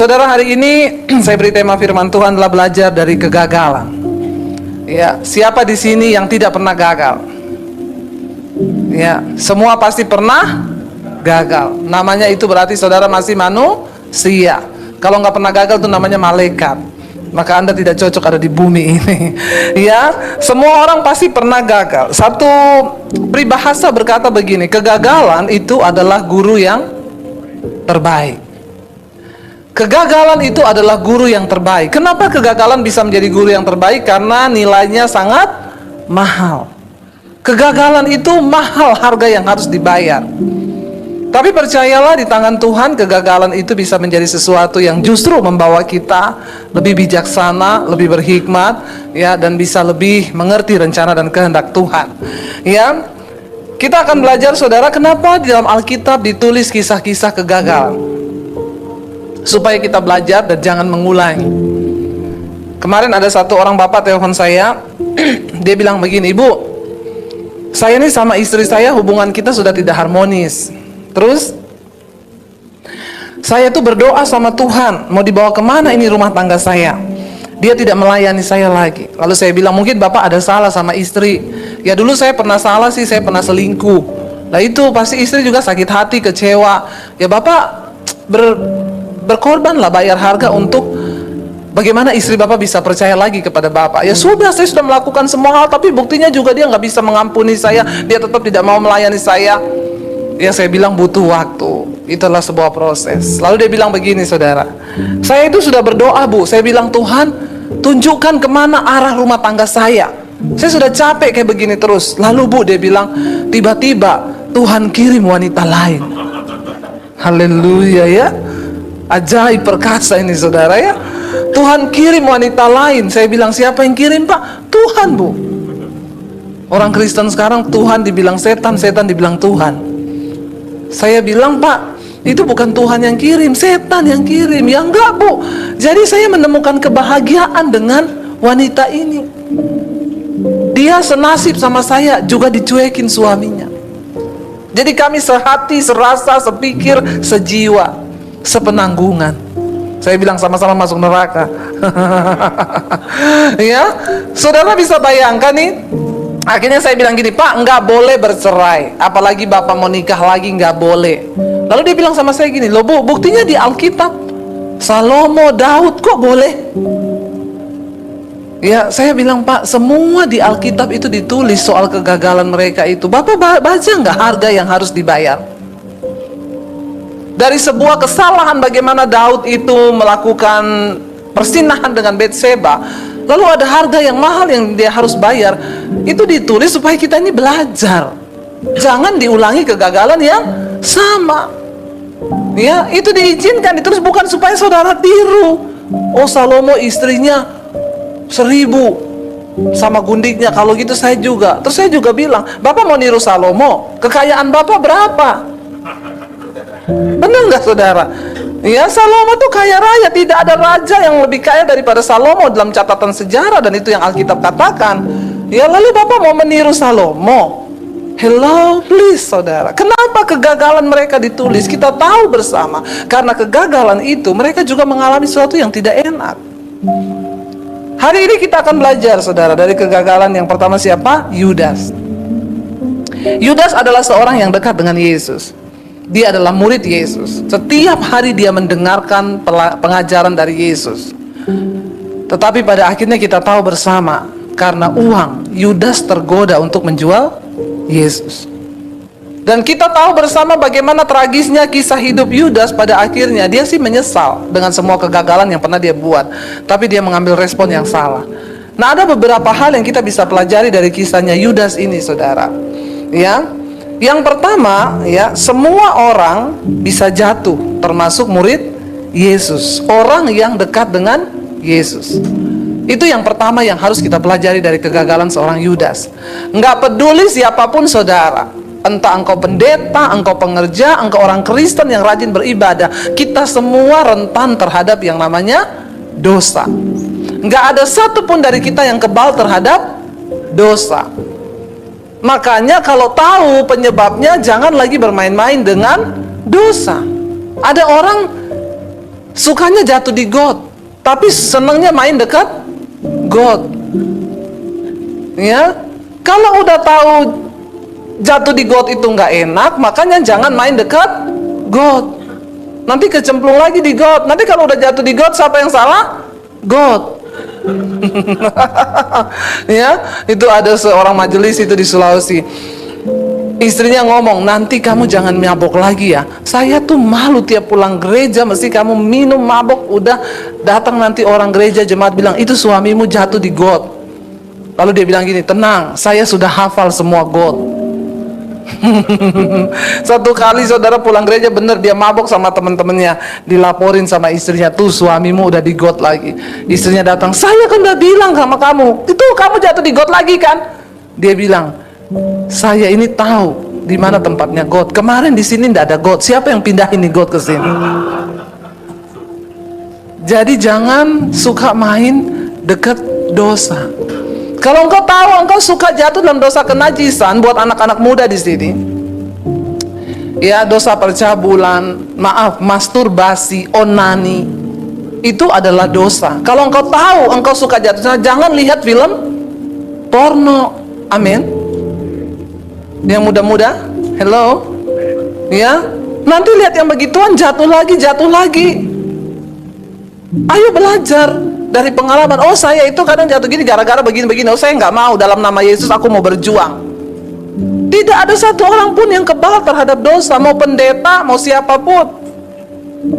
Saudara, hari ini saya beri tema firman Tuhan adalah belajar dari kegagalan. Ya, siapa di sini yang tidak pernah gagal? Ya, semua pasti pernah gagal. Namanya itu berarti saudara masih manusia. Kalau nggak pernah gagal itu namanya malaikat. Maka Anda tidak cocok ada di bumi ini. Ya, semua orang pasti pernah gagal. Satu peribahasa berkata begini, kegagalan itu adalah guru yang terbaik. Kegagalan itu adalah guru yang terbaik. Kenapa kegagalan bisa menjadi guru yang terbaik? Karena nilainya sangat mahal. Kegagalan itu mahal harga yang harus dibayar. Tapi percayalah, di tangan Tuhan kegagalan itu bisa menjadi sesuatu yang justru membawa kita lebih bijaksana, lebih berhikmat, ya, dan bisa lebih mengerti rencana dan kehendak Tuhan. Ya, kita akan belajar, saudara, kenapa di dalam Alkitab ditulis kisah-kisah kegagalan, supaya kita belajar dan jangan mengulangi. Kemarin ada satu orang bapak telepon saya, dia bilang begini, "Ibu, saya ini sama istri saya hubungan kita sudah tidak harmonis. Terus saya tuh berdoa sama Tuhan, mau dibawa kemana ini rumah tangga saya? Dia tidak melayani saya lagi." Lalu saya bilang, "Mungkin bapak ada salah sama istri." "Ya dulu saya pernah salah sih, saya pernah selingkuh." Nah itu pasti istri juga sakit hati, kecewa. Ya bapak berkorbanlah, bayar harga untuk bagaimana istri bapak bisa percaya lagi kepada bapak. Ya sudah, saya sudah melakukan semua hal, tapi buktinya juga dia nggak bisa mengampuni saya, dia tetap tidak mau melayani saya. Ya saya bilang butuh waktu, itulah sebuah proses. Lalu dia bilang begini, saudara, "Saya itu sudah berdoa, Bu. Saya bilang, Tuhan, tunjukkan kemana arah rumah tangga saya. Saya sudah capek kayak begini terus." Lalu Bu, dia bilang, tiba-tiba Tuhan kirim wanita lain. Haleluya ya. Ajaib perkasa ini, saudara ya. Tuhan kirim wanita lain. Saya bilang, siapa yang kirim, Pak? Tuhan, Bu. Orang Kristen sekarang Tuhan dibilang setan, setan dibilang Tuhan. Saya bilang, "Pak, itu bukan Tuhan yang kirim, setan yang kirim." "Ya enggak, Bu. Jadi saya menemukan kebahagiaan dengan wanita ini. Dia senasib sama saya, juga dicuekin suaminya. Jadi kami sehati, serasa, sepikir, sejiwa, sepenanggungan." Saya bilang sama-sama masuk neraka. Ya, saudara bisa bayangkan nih. Akhirnya saya bilang gini, "Pak, nggak boleh bercerai, apalagi bapak mau nikah lagi, nggak boleh." Lalu dia bilang sama saya gini, "Loh Bu, buktinya di Alkitab Salomo, Daud kok boleh?" Ya, saya bilang, "Pak, semua di Alkitab itu ditulis soal kegagalan mereka itu. Bapak baca nggak harga yang harus dibayar? Dari sebuah kesalahan bagaimana Daud itu melakukan persinahan dengan Betseba, lalu ada harga yang mahal yang dia harus bayar. Itu ditulis supaya kita ini belajar. Jangan diulangi kegagalan yang sama. Ya, itu diizinkan ditulis bukan supaya saudara tiru. Oh, Salomo istrinya 1000 sama gundiknya, kalau gitu saya juga. Terus saya juga bilang, "Bapak mau niru Salomo? Kekayaan Bapak berapa?" Benar nggak, saudara? Ya, Salomo tuh kaya raya. Tidak ada raja yang lebih kaya daripada Salomo dalam catatan sejarah, dan itu yang Alkitab katakan. Ya, lalu Bapak mau meniru Salomo? Hello, please, saudara. Kenapa kegagalan mereka ditulis? Kita tahu bersama, karena kegagalan itu mereka juga mengalami sesuatu yang tidak enak. Hari ini kita akan belajar, saudara, dari kegagalan yang pertama. Siapa? Yudas. Yudas adalah seorang yang dekat dengan Yesus. Dia adalah murid Yesus. Setiap hari dia mendengarkan pengajaran dari Yesus. Tetapi pada akhirnya kita tahu bersama, karena uang, Yudas tergoda untuk menjual Yesus. Dan kita tahu bersama bagaimana tragisnya kisah hidup Yudas. Pada akhirnya dia sih menyesal dengan semua kegagalan yang pernah dia buat, tapi dia mengambil respon yang salah. Nah, ada beberapa hal yang kita bisa pelajari dari kisahnya Yudas ini, saudara. Ya, yang pertama, ya, semua orang bisa jatuh, termasuk murid Yesus, orang yang dekat dengan Yesus. Itu yang pertama yang harus kita pelajari dari kegagalan seorang Yudas. Nggak peduli siapapun, saudara, entah engkau pendeta, engkau pengerja, engkau orang Kristen yang rajin beribadah, kita semua rentan terhadap yang namanya dosa. Nggak ada satupun dari kita yang kebal terhadap dosa. Makanya kalau tahu penyebabnya, jangan lagi bermain-main dengan dosa. Ada orang Sukanya jatuh di got, tapi senangnya main dekat got. Ya, kalau udah tahu jatuh di got itu nggak enak, makanya jangan main dekat got. Nanti kecemplung lagi di got. Nanti kalau udah jatuh di got, siapa yang salah? Got. Ya, itu ada seorang majelis itu di Sulawesi. Istrinya ngomong, nanti kamu jangan mabok lagi ya. Saya tuh malu tiap pulang gereja mesti kamu minum mabok. Udah datang nanti orang gereja jemaat bilang, itu suamimu jatuh di got. Lalu dia bilang gini, tenang, saya sudah hafal semua got. Satu kali saudara pulang gereja, bener dia mabok sama teman-temannya, dilaporin sama istrinya, tuh suamimu udah di got lagi. Istrinya datang, saya kan udah bilang sama kamu, itu kamu jatuh di got lagi kan? Dia bilang, saya ini tahu di mana tempatnya got. Kemarin di sini tidak ada got. Siapa yang pindahin nih got ke sini? Jadi jangan suka main dekat dosa. Kalau engkau tahu engkau suka jatuh dalam dosa kenajisan, buat anak-anak muda di sini, ya, dosa percabulan, masturbasi, onani, itu adalah dosa. Kalau engkau tahu engkau suka jatuh, jangan lihat film porno. Amin. Yang muda-muda, hello, ya, nanti lihat yang begituan jatuh lagi. Ayo belajar dari pengalaman. Oh, saya itu kadang jatuh gini gara-gara begini-begini. Oh, saya nggak mau, dalam nama Yesus aku mau berjuang. Tidak ada satu orang pun yang kebal terhadap dosa, mau pendeta, mau siapapun.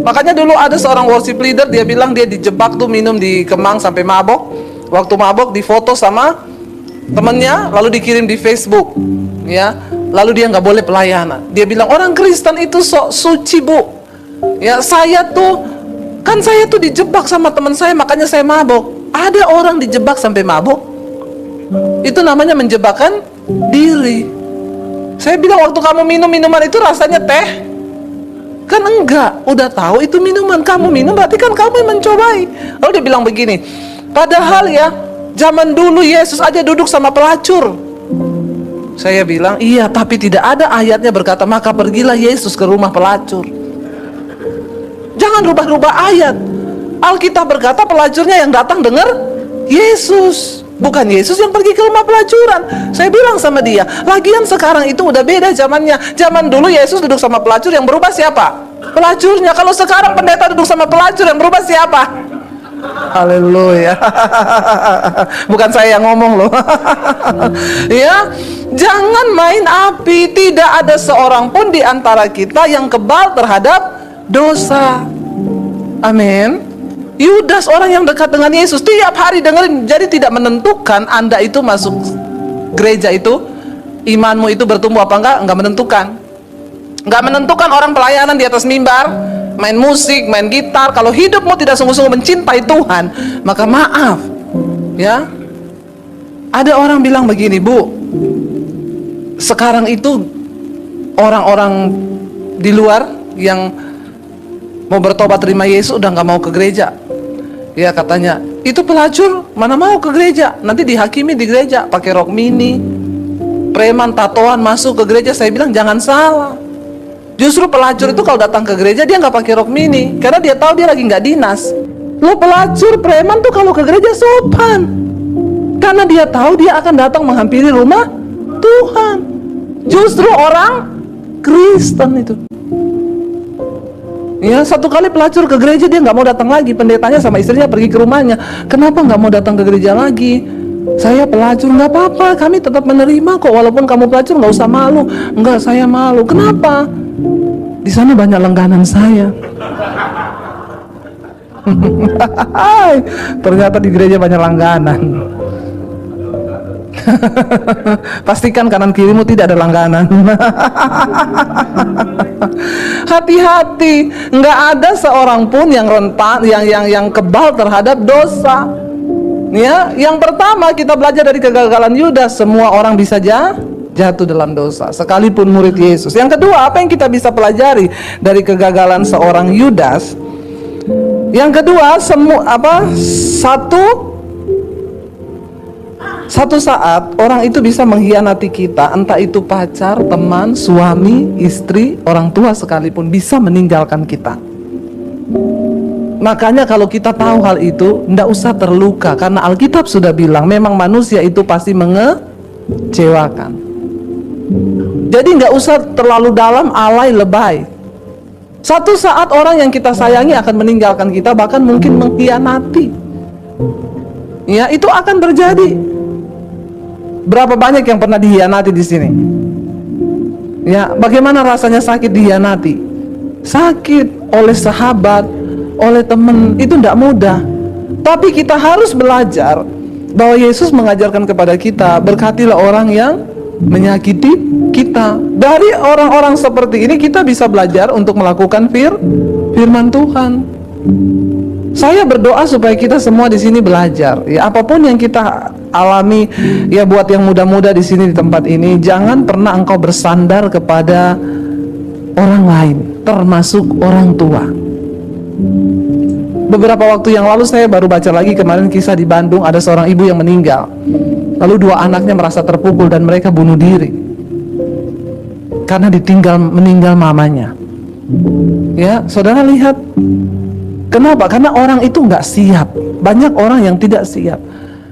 Makanya dulu ada seorang worship leader, dia bilang dia dijebak tuh minum di Kemang sampai mabok. Waktu mabok difoto sama temennya, lalu dikirim di Facebook, ya, lalu dia nggak boleh pelayanan. Dia bilang orang Kristen itu sok suci, Bu. Ya, saya tuh dijebak sama teman saya, makanya saya mabok. Ada orang dijebak sampai mabok, itu namanya menjebakkan diri. Saya bilang, waktu kamu minum minuman itu rasanya teh? Kan enggak, udah tahu itu minuman, kamu minum berarti kan kamu yang mencobai. Lalu dia bilang begini, padahal ya, zaman dulu Yesus aja duduk sama pelacur. Saya bilang, iya, tapi tidak ada ayatnya berkata, maka pergilah Yesus ke rumah pelacur. Jangan rubah-rubah ayat. Alkitab berkata pelacurnya yang datang dengar Yesus, bukan Yesus yang pergi ke rumah pelacuran. Saya bilang sama dia, lagian sekarang itu udah beda zamannya. Zaman dulu Yesus duduk sama pelacur, yang berubah siapa? Pelacurnya. Kalau sekarang pendeta duduk sama pelacur, yang berubah siapa? Haleluya. Bukan saya yang ngomong loh. Ya, jangan main api. Tidak ada seorang pun di antara kita yang kebal terhadap dosa. Amin. Yudas, orang yang dekat dengan Yesus, tiap hari dengerin. Jadi tidak menentukan Anda itu masuk gereja itu, imanmu itu bertumbuh apa enggak menentukan. Enggak menentukan orang pelayanan di atas mimbar, main musik, main gitar. Kalau hidupmu tidak sungguh-sungguh mencintai Tuhan, maka maaf, ya. Ada orang bilang begini, Bu, sekarang itu orang-orang di luar yang mau bertobat terima Yesus udah nggak mau ke gereja. Ya, katanya, itu pelacur mana mau ke gereja, nanti dihakimi di gereja, pakai rok mini, preman tatoan masuk ke gereja. Saya bilang jangan salah. Justru pelacur itu kalau datang ke gereja dia nggak pakai rok mini, karena dia tahu dia lagi nggak dinas. Lo pelacur, preman tuh kalau ke gereja sopan, karena dia tahu dia akan datang menghampiri rumah Tuhan. Justru orang Kristen itu, ya, satu kali pelacur ke gereja dia nggak mau datang lagi. Pendetanya sama istrinya pergi ke rumahnya. Kenapa nggak mau datang ke gereja lagi? Saya pelacur. Nggak apa-apa, kami tetap menerima kok. Walaupun kamu pelacur nggak usah malu. Enggak, saya malu. Kenapa? Di sana banyak langganan saya. Ternyata di gereja banyak langganan. Pastikan kanan kirimu tidak ada langganan. Hati-hati, nggak ada seorang pun yang rentan, yang kebal terhadap dosa. Ya, yang pertama kita belajar dari kegagalan Yudas, semua orang bisa jatuh dalam dosa, sekalipun murid Yesus. Yang kedua, apa yang kita bisa pelajari dari kegagalan seorang Yudas? Yang kedua, satu saat orang itu bisa mengkhianati kita, entah itu pacar, teman, suami, istri, orang tua sekalipun bisa meninggalkan kita. Makanya kalau kita tahu hal itu, tidak usah terluka, karena Alkitab sudah bilang memang manusia itu pasti mengecewakan. Jadi nggak usah terlalu dalam, alay, lebay. Satu saat orang yang kita sayangi akan meninggalkan kita, bahkan mungkin mengkhianati. Ya, itu akan terjadi. Berapa banyak yang pernah dikhianati di sini? Ya, bagaimana rasanya sakit dikhianati? Sakit oleh sahabat, oleh teman, itu tidak mudah. Tapi kita harus belajar bahwa Yesus mengajarkan kepada kita, berkatilah orang yang menyakiti kita. Dari orang-orang seperti ini kita bisa belajar untuk melakukan firman Tuhan. Saya berdoa supaya kita semua di sini belajar. Ya, apapun yang kita alami, ya buat yang muda-muda di sini di tempat ini, jangan pernah engkau bersandar kepada orang lain, termasuk orang tua. Beberapa waktu yang lalu saya baru baca lagi kemarin kisah di Bandung, ada seorang ibu yang meninggal. Lalu 2 anaknya merasa terpukul dan mereka bunuh diri karena meninggal mamanya. Ya, saudara lihat, kenapa? Karena orang itu nggak siap. Banyak orang yang tidak siap.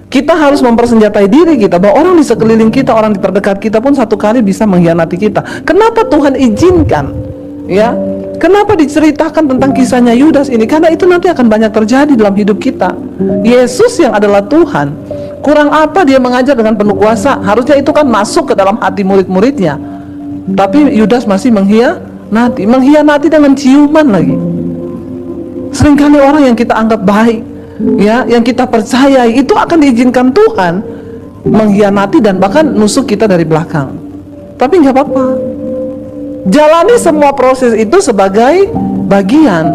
Kita harus mempersenjatai diri kita bahwa orang di sekeliling kita, orang di terdekat kita pun satu kali bisa mengkhianati kita. Kenapa Tuhan izinkan? Ya, kenapa diceritakan tentang kisahnya Yudas ini? Karena itu nanti akan banyak terjadi dalam hidup kita. Yesus yang adalah Tuhan, kurang apa dia mengajar dengan penuh kuasa? Harusnya itu kan masuk ke dalam hati murid-muridnya. Tapi Yudas masih mengkhianati dengan ciuman lagi. Seringkali orang yang kita anggap baik, ya, yang kita percayai, itu akan diizinkan Tuhan mengkhianati dan bahkan nusuk kita dari belakang. Tapi nggak apa-apa. Jalani semua proses itu sebagai bagian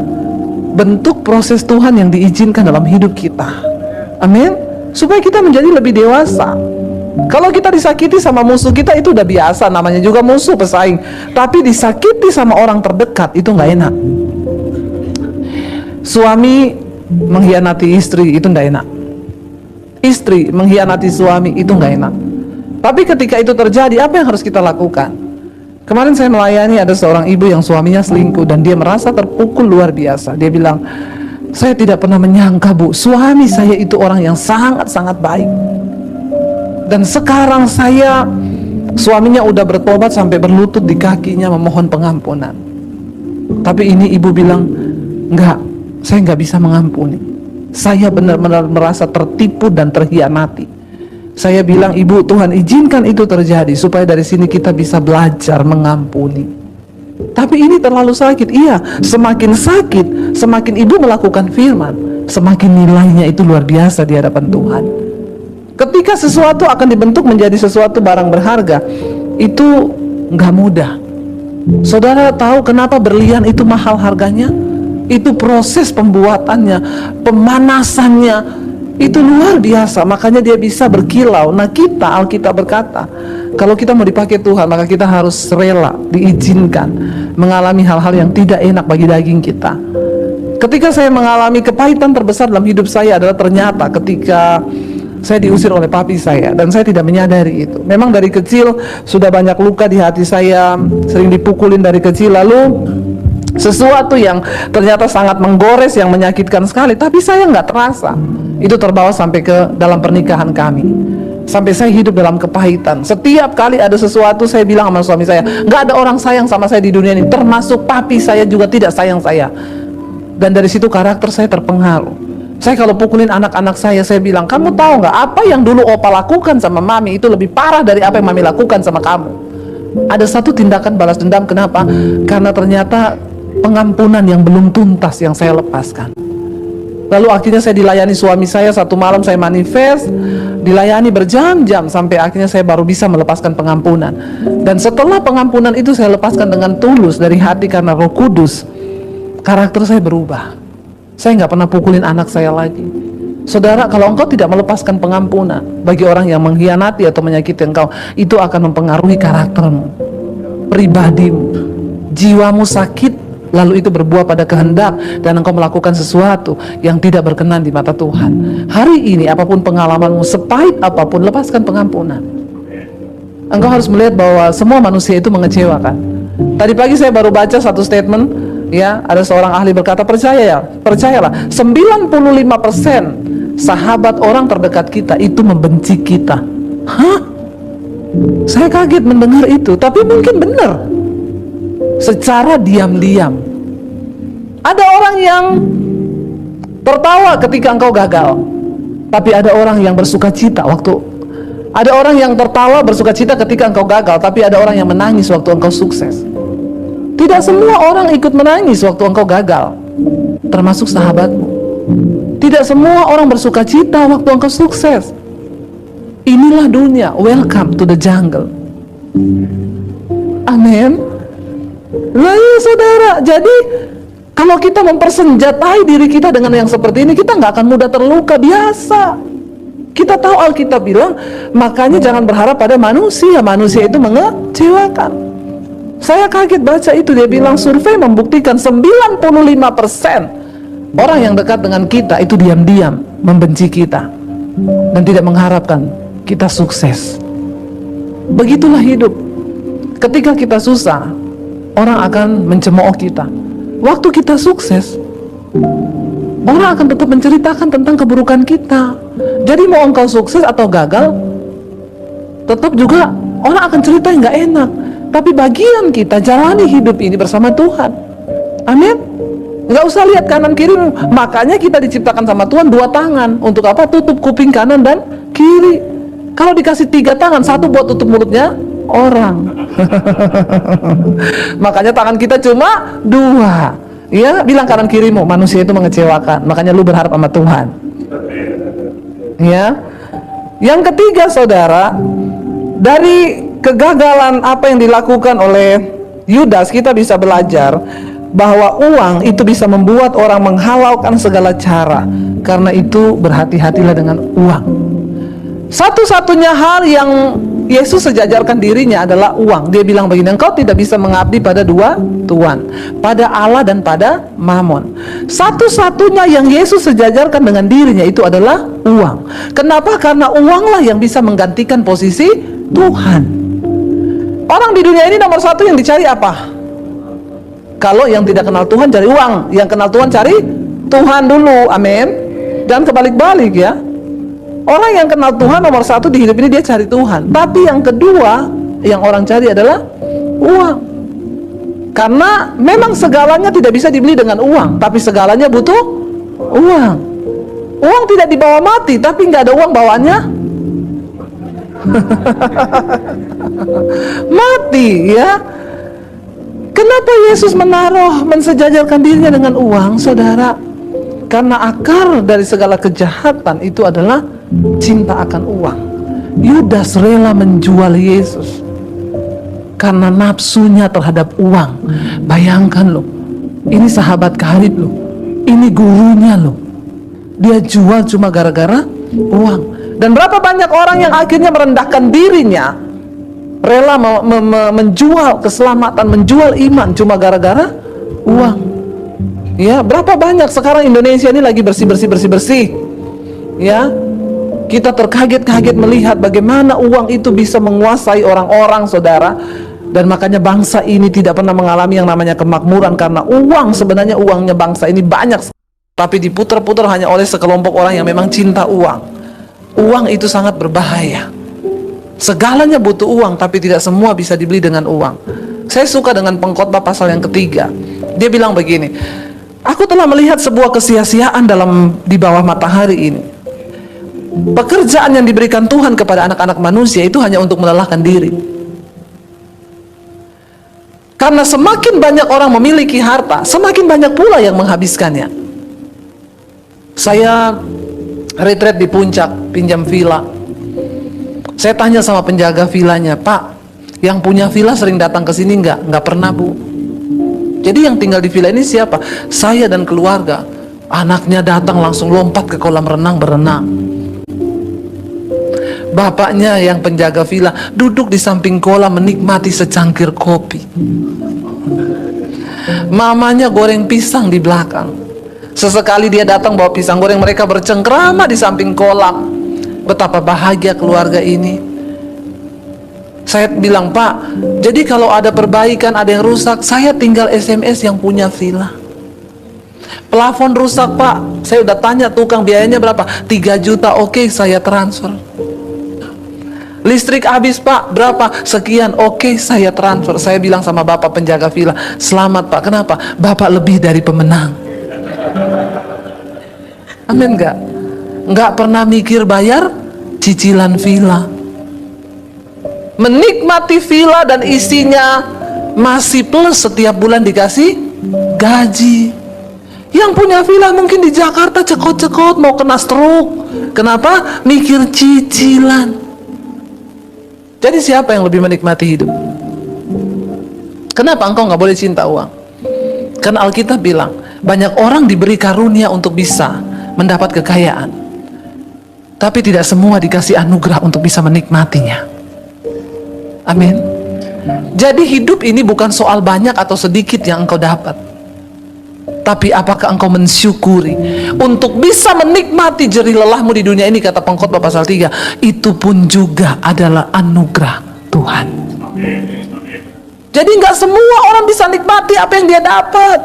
bentuk proses Tuhan yang diizinkan dalam hidup kita. Amin. Supaya kita menjadi lebih dewasa. Kalau kita disakiti sama musuh kita itu udah biasa, namanya juga musuh, pesaing. Tapi disakiti sama orang terdekat itu nggak enak. Suami mengkhianati istri itu nggak enak. Istri mengkhianati suami itu nggak enak. Tapi ketika itu terjadi, apa yang harus kita lakukan? Kemarin saya melayani ada seorang ibu yang suaminya selingkuh dan dia merasa terpukul luar biasa. Dia bilang, saya tidak pernah menyangka, Bu, suami saya itu orang yang sangat-sangat baik. Dan sekarang suaminya udah bertobat sampai berlutut di kakinya memohon pengampunan. Tapi ini ibu bilang, enggak, saya nggak bisa mengampuni. Saya benar-benar merasa tertipu dan terhianati. Saya bilang, Ibu, Tuhan izinkan itu terjadi supaya dari sini kita bisa belajar mengampuni. Tapi ini terlalu sakit. Iya, semakin sakit, semakin ibu melakukan firman, semakin nilainya itu luar biasa di hadapan Tuhan. Ketika sesuatu akan dibentuk menjadi sesuatu barang berharga, itu nggak mudah. Saudara tahu kenapa berlian itu mahal harganya? Itu proses pembuatannya, pemanasannya, itu luar biasa. Makanya dia bisa berkilau. Nah kita, Alkitab berkata, kalau kita mau dipakai Tuhan, maka kita harus rela, diizinkan mengalami hal-hal yang tidak enak bagi daging kita. Ketika saya mengalami kepahitan terbesar dalam hidup saya adalah ternyata ketika saya diusir oleh papi saya, dan saya tidak menyadari itu. Memang dari kecil sudah banyak luka di hati saya, sering dipukulin dari kecil, lalu sesuatu yang ternyata sangat menggores, yang menyakitkan sekali, tapi saya nggak terasa. Itu terbawa sampai ke dalam pernikahan kami. Sampai saya hidup dalam kepahitan. Setiap kali ada sesuatu, saya bilang sama suami saya, nggak ada orang sayang sama saya di dunia ini, termasuk papi saya juga tidak sayang saya. Dan dari situ karakter saya terpengaruh. Saya kalau pukulin anak-anak saya bilang, kamu tahu nggak apa yang dulu opa lakukan sama mami itu lebih parah dari apa yang mami lakukan sama kamu. Ada satu tindakan balas dendam. Kenapa? Karena ternyata pengampunan yang belum tuntas yang saya lepaskan. Lalu akhirnya saya dilayani suami saya, satu malam saya manifest, dilayani berjam-jam sampai akhirnya saya baru bisa melepaskan pengampunan. Dan setelah pengampunan itu saya lepaskan dengan tulus dari hati karena Roh Kudus, karakter saya berubah. Saya nggak pernah pukulin anak saya lagi. Saudara, kalau engkau tidak melepaskan pengampunan bagi orang yang mengkhianati atau menyakiti engkau, itu akan mempengaruhi karaktermu, pribadimu, jiwamu sakit, lalu itu berbuah pada kehendak dan engkau melakukan sesuatu yang tidak berkenan di mata Tuhan. Hari ini apapun pengalamanmu, sepahit apapun, lepaskan pengampunan. Engkau harus melihat bahwa semua manusia itu mengecewakan. Tadi pagi saya baru baca satu statement Ya, ada seorang ahli berkata, percayalah, 95% sahabat orang terdekat kita itu membenci kita. Hah? Saya kaget mendengar itu, tapi mungkin benar. Secara diam-diam. Ada orang yang tertawa ketika engkau gagal, tapi ada orang yang bersuka cita ada orang yang tertawa bersuka cita ketika engkau gagal, tapi ada orang yang menangis waktu engkau sukses. Tidak semua orang ikut menangis waktu engkau gagal, termasuk sahabatmu. Tidak semua orang bersuka cita waktu engkau sukses. Inilah dunia. Welcome to the jungle. Amin. Lah ya saudara, jadi kalau kita mempersenjatai diri kita dengan yang seperti ini, kita nggak akan mudah terluka. Biasa. Kita tahu Alkitab bilang, makanya jangan berharap pada manusia. Manusia itu mengecewakan. Saya kaget baca itu, dia bilang survei membuktikan 95% orang yang dekat dengan kita itu diam-diam membenci kita dan tidak mengharapkan kita sukses. Begitulah hidup. Ketika kita susah, orang akan mencemooh kita. Waktu kita sukses, orang akan tetap menceritakan tentang keburukan kita. Jadi mau engkau sukses atau gagal, tetap juga orang akan cerita yang gak enak. Tapi bagian kita jalani hidup ini bersama Tuhan. Amin. Gak usah lihat kanan kiri. Makanya kita diciptakan sama Tuhan 2 tangan. Untuk apa? Tutup kuping kanan dan kiri. Kalau dikasih 3 tangan, 1 buat tutup mulutnya orang. Makanya tangan kita cuma 2. Ya, bilang kanan kirimu, manusia itu mengecewakan. Makanya lu berharap sama Tuhan. Ya. Yang ketiga, saudara, dari kegagalan apa yang dilakukan oleh Yudas, kita bisa belajar bahwa uang itu bisa membuat orang menghalaukan segala cara. Karena itu berhati-hatilah dengan uang. Satu-satunya hal yang Yesus sejajarkan dirinya adalah uang. Dia bilang begini, engkau tidak bisa mengabdi pada 2 tuan, pada Allah dan pada Mamon. Satu-satunya yang Yesus sejajarkan dengan dirinya itu adalah uang. Kenapa? Karena uanglah yang bisa menggantikan posisi Tuhan. Orang di dunia ini nomor 1 yang dicari apa? Kalau yang tidak kenal Tuhan cari uang, yang kenal Tuhan cari Tuhan dulu. Amin. Dan kebalik-balik ya. Orang yang kenal Tuhan nomor 1 di hidup ini dia cari Tuhan. Tapi yang kedua yang orang cari adalah uang. Karena memang segalanya tidak bisa dibeli dengan uang, tapi segalanya butuh uang. Uang tidak dibawa mati, tapi nggak ada uang bawaannya mati ya. Kenapa Yesus mensejajarkan dirinya dengan uang, saudara? Karena akar dari segala kejahatan itu adalah cinta akan uang. Yudas rela menjual Yesus karena nafsunya terhadap uang. Bayangkan loh, ini sahabat karib loh, ini gurunya loh, dia jual cuma gara-gara uang. Dan berapa banyak orang yang akhirnya merendahkan dirinya, rela menjual keselamatan, menjual iman cuma gara-gara uang. Ya, berapa banyak sekarang Indonesia ini lagi bersih. Ya, kita terkaget-kaget melihat bagaimana uang itu bisa menguasai orang-orang, saudara. Dan makanya bangsa ini tidak pernah mengalami yang namanya kemakmuran, karena uang, sebenarnya uangnya bangsa ini banyak, tapi diputar-putar hanya oleh sekelompok orang yang memang cinta uang. Uang itu sangat berbahaya. Segalanya butuh uang, tapi tidak semua bisa dibeli dengan uang. Saya suka dengan Pengkhotbah pasal yang ketiga. Dia bilang begini, aku telah melihat sebuah kesia-siaan di bawah matahari ini. Pekerjaan yang diberikan Tuhan kepada anak-anak manusia itu hanya untuk melelahkan diri. Karena semakin banyak orang memiliki harta, semakin banyak pula yang menghabiskannya. Saya retret di puncak, pinjam villa. Saya tanya sama penjaga villanya, Pak, yang punya villa sering datang ke sini enggak? Enggak pernah, Bu. Jadi yang tinggal di villa ini siapa? Saya dan keluarga. Anaknya datang langsung lompat ke kolam renang berenang. Bapaknya yang penjaga villa duduk di samping kolam menikmati secangkir kopi. Mamanya goreng pisang di belakang. Sesekali dia datang bawa pisang goreng, mereka bercengkrama di samping kolam. Betapa bahagia keluarga ini. Saya bilang, Pak, jadi kalau ada perbaikan, ada yang rusak, saya tinggal SMS yang punya villa. Plafon rusak, Pak, saya udah tanya tukang biayanya berapa, 3 juta, oke, saya transfer. Listrik habis, Pak, berapa? Sekian, oke, saya transfer. Saya bilang sama bapak penjaga villa, selamat, Pak. Kenapa? Bapak lebih dari pemenang. Amin gak? Nggak pernah mikir bayar cicilan villa. Menikmati villa dan isinya masih plus setiap bulan dikasih gaji. Yang punya villa mungkin di Jakarta cekot-cekot mau kena stroke. Kenapa? Mikir cicilan. Jadi siapa yang lebih menikmati hidup? Kenapa engkau nggak boleh cinta uang? Karena Alkitab bilang banyak orang diberi karunia untuk bisa mendapat kekayaan, tapi tidak semua dikasih anugerah untuk bisa menikmatinya. Amin. Jadi hidup ini bukan soal banyak atau sedikit yang engkau dapat, tapi apakah engkau mensyukuri untuk bisa menikmati jerih lelahmu di dunia ini. Kata Pengkhotbah pasal 3, itu pun juga adalah anugerah Tuhan. Jadi nggak semua orang bisa nikmati apa yang dia dapat.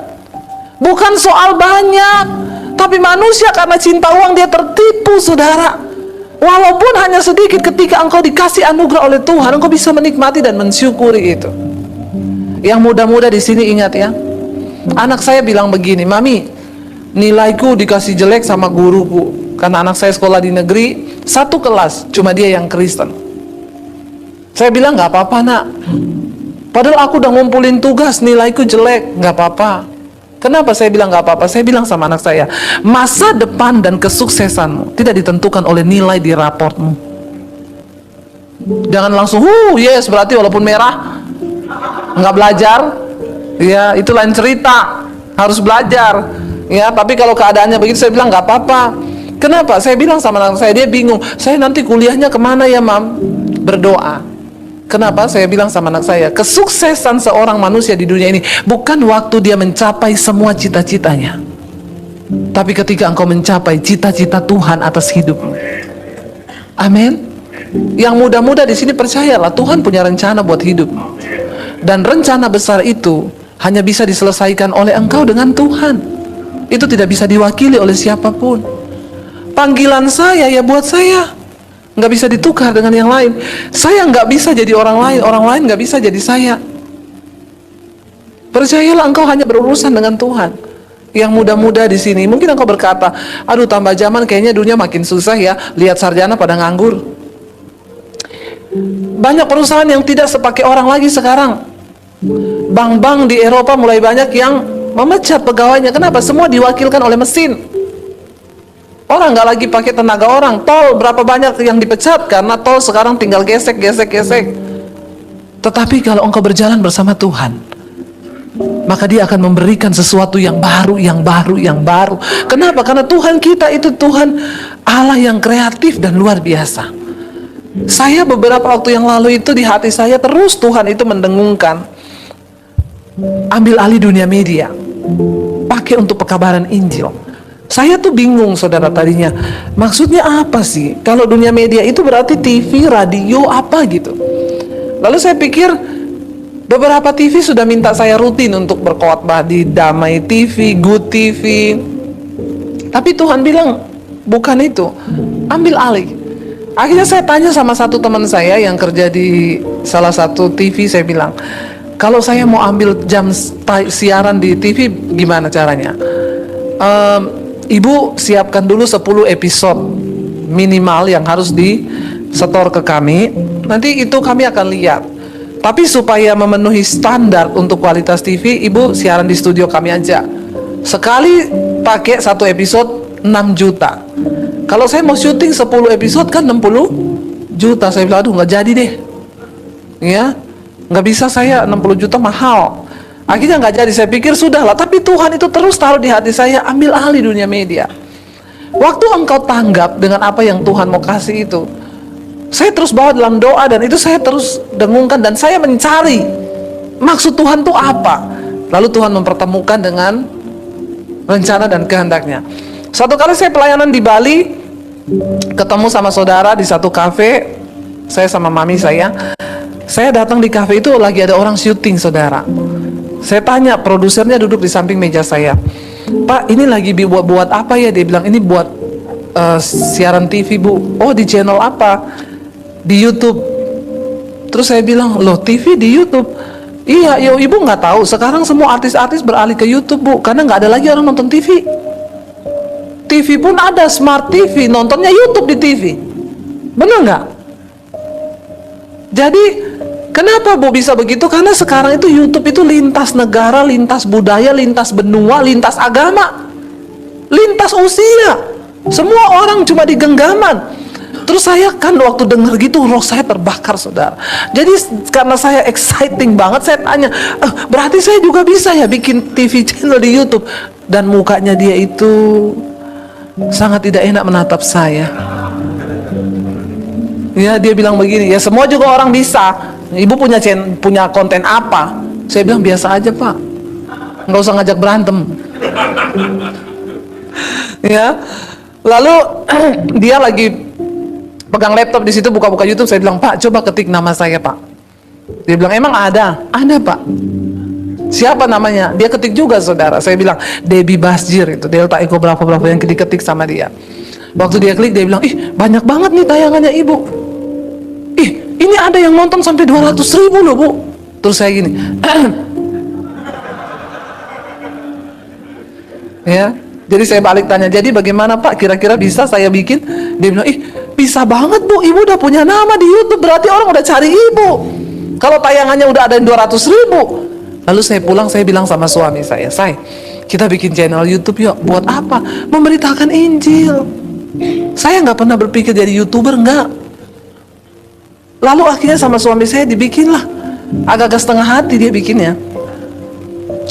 Bukan soal banyak, tapi manusia karena cinta uang dia tertipu, saudara. Walaupun hanya sedikit, ketika engkau dikasih anugerah oleh Tuhan, engkau bisa menikmati dan mensyukuri itu. Yang muda-muda di sini ingat ya. Anak saya bilang begini, Mami, nilaiku dikasih jelek sama guruku. Karena anak saya sekolah di negeri, satu kelas, cuma dia yang Kristen. Saya bilang, gak apa-apa nak. Padahal aku udah ngumpulin tugas, nilaiku jelek, gak apa-apa. Kenapa saya bilang gak apa-apa? Saya bilang sama anak saya, masa depan dan kesuksesanmu tidak ditentukan oleh nilai di raportmu. Jangan langsung, yes, berarti walaupun merah nggak belajar, ya itu lain cerita, harus belajar, ya. Tapi kalau keadaannya begitu, saya bilang nggak apa-apa. Kenapa? Saya bilang sama anak saya, dia bingung, saya nanti kuliahnya kemana ya, Mam? Berdoa. Kenapa? Saya bilang sama anak saya, kesuksesan seorang manusia di dunia ini bukan waktu dia mencapai semua cita-citanya, tapi ketika engkau mencapai cita-cita Tuhan atas hidupmu. Amin. Yang muda-muda di sini percayalah, Tuhan punya rencana buat hidup, dan rencana besar itu hanya bisa diselesaikan oleh engkau dengan Tuhan. Itu tidak bisa diwakili oleh siapapun. Panggilan saya ya buat saya, nggak bisa ditukar dengan yang lain. Saya nggak bisa jadi orang lain nggak bisa jadi saya. Percayalah, engkau hanya berurusan dengan Tuhan. Yang muda-muda di sini, mungkin engkau berkata, aduh tambah zaman kayaknya dunia makin susah ya, lihat sarjana pada nganggur. Banyak perusahaan yang tidak sepakai orang lagi sekarang. Bank-bank di Eropa mulai banyak yang memecat pegawainya. Kenapa? Semua diwakilkan oleh mesin. Orang nggak lagi pakai tenaga orang. Tol berapa banyak yang dipecat karena tol sekarang tinggal gesek. Tetapi kalau engkau berjalan bersama Tuhan, maka Dia akan memberikan sesuatu yang baru. Kenapa? Karena Tuhan kita itu Tuhan Allah yang kreatif dan luar biasa. Saya beberapa waktu yang lalu itu di hati saya terus Tuhan itu mendengungkan, ambil alih dunia media, pakai untuk pekabaran Injil. Saya tuh bingung, saudara, tadinya maksudnya apa sih? Kalau dunia media itu berarti TV, radio, apa gitu. Lalu saya pikir beberapa TV sudah minta saya rutin untuk berkhotbah di Damai TV, Good TV. Tapi Tuhan bilang bukan itu, ambil alih. Akhirnya saya tanya sama satu teman saya yang kerja di salah satu TV, saya bilang, kalau saya mau ambil jam siaran di TV gimana caranya? Ibu siapkan dulu 10 episode minimal yang harus disetor ke kami. Nanti itu kami akan lihat. Tapi supaya memenuhi standar untuk kualitas TV, ibu siaran di studio kami aja. Sekali pakai 1 episode 6 juta. Kalau saya mau syuting 10 episode kan 60 juta. Saya bilang, aduh nggak jadi deh. Ya, nggak bisa, saya 60 juta mahal. Akhirnya nggak jadi. Saya pikir sudahlah, tapi Tuhan itu terus taruh di hati saya, ambil alih dunia media. Waktu engkau tanggap dengan apa yang Tuhan mau kasih itu, saya terus bawa dalam doa, dan itu saya terus dengungkan, dan saya mencari maksud Tuhan itu apa. Lalu Tuhan mempertemukan dengan rencana dan kehendaknya. Satu kali saya pelayanan di Bali, ketemu sama saudara di satu kafe, saya sama mami saya Saya datang di kafe itu lagi ada orang syuting, saudara. Saya tanya, produsernya duduk di samping meja saya. Pak, ini lagi buat apa ya? Dia bilang, ini buat siaran TV, Bu. Oh, di channel apa? Di YouTube. Terus saya bilang, loh, TV di YouTube? Iya, yo, Ibu nggak tahu. Sekarang semua artis-artis beralih ke YouTube, Bu, karena nggak ada lagi orang nonton TV. TV pun ada smart TV, nontonnya YouTube di TV. Benar nggak? Jadi kenapa, Bu, bisa begitu? Karena sekarang itu YouTube itu lintas negara, lintas budaya, lintas benua, lintas agama, lintas usia. Semua orang cuma di genggaman. Terus saya kan waktu dengar gitu, roh saya terbakar, saudara. Jadi karena saya exciting banget, saya tanya, berarti saya juga bisa ya bikin TV channel di YouTube? Dan mukanya dia itu sangat tidak enak menatap saya. Ya, dia bilang begini, ya semua juga orang bisa. Ibu punya konten apa? Saya bilang biasa aja, Pak. Nggak usah ngajak berantem. Ya, lalu dia lagi pegang laptop di situ, buka-buka YouTube. Saya bilang, Pak, coba ketik nama saya, Pak. Dia bilang, emang ada? Ada, Pak. Siapa namanya? Dia ketik juga, saudara. Saya bilang, Debbie Basjir, itu Delta Eko berapa-berapa yang diketik sama dia. Waktu dia klik, dia bilang, ih, banyak banget nih tayangannya Ibu. Ih, ini ada yang nonton sampai 200.000 loh, Bu. Terus saya gini, ya. Jadi saya balik tanya, jadi bagaimana, Pak? Kira-kira bisa saya bikin? Dia bilang, ih, bisa banget, Bu. Ibu udah punya nama di YouTube, berarti orang udah cari Ibu. Kalau tayangannya udah ada 200.000. Lalu saya pulang, saya bilang sama suami saya, kita bikin channel YouTube yuk. Buat apa? Memberitakan Injil. Saya nggak pernah berpikir jadi YouTuber, nggak. Lalu akhirnya sama suami saya dibikinlah. Agak-agak setengah hati dia bikinnya.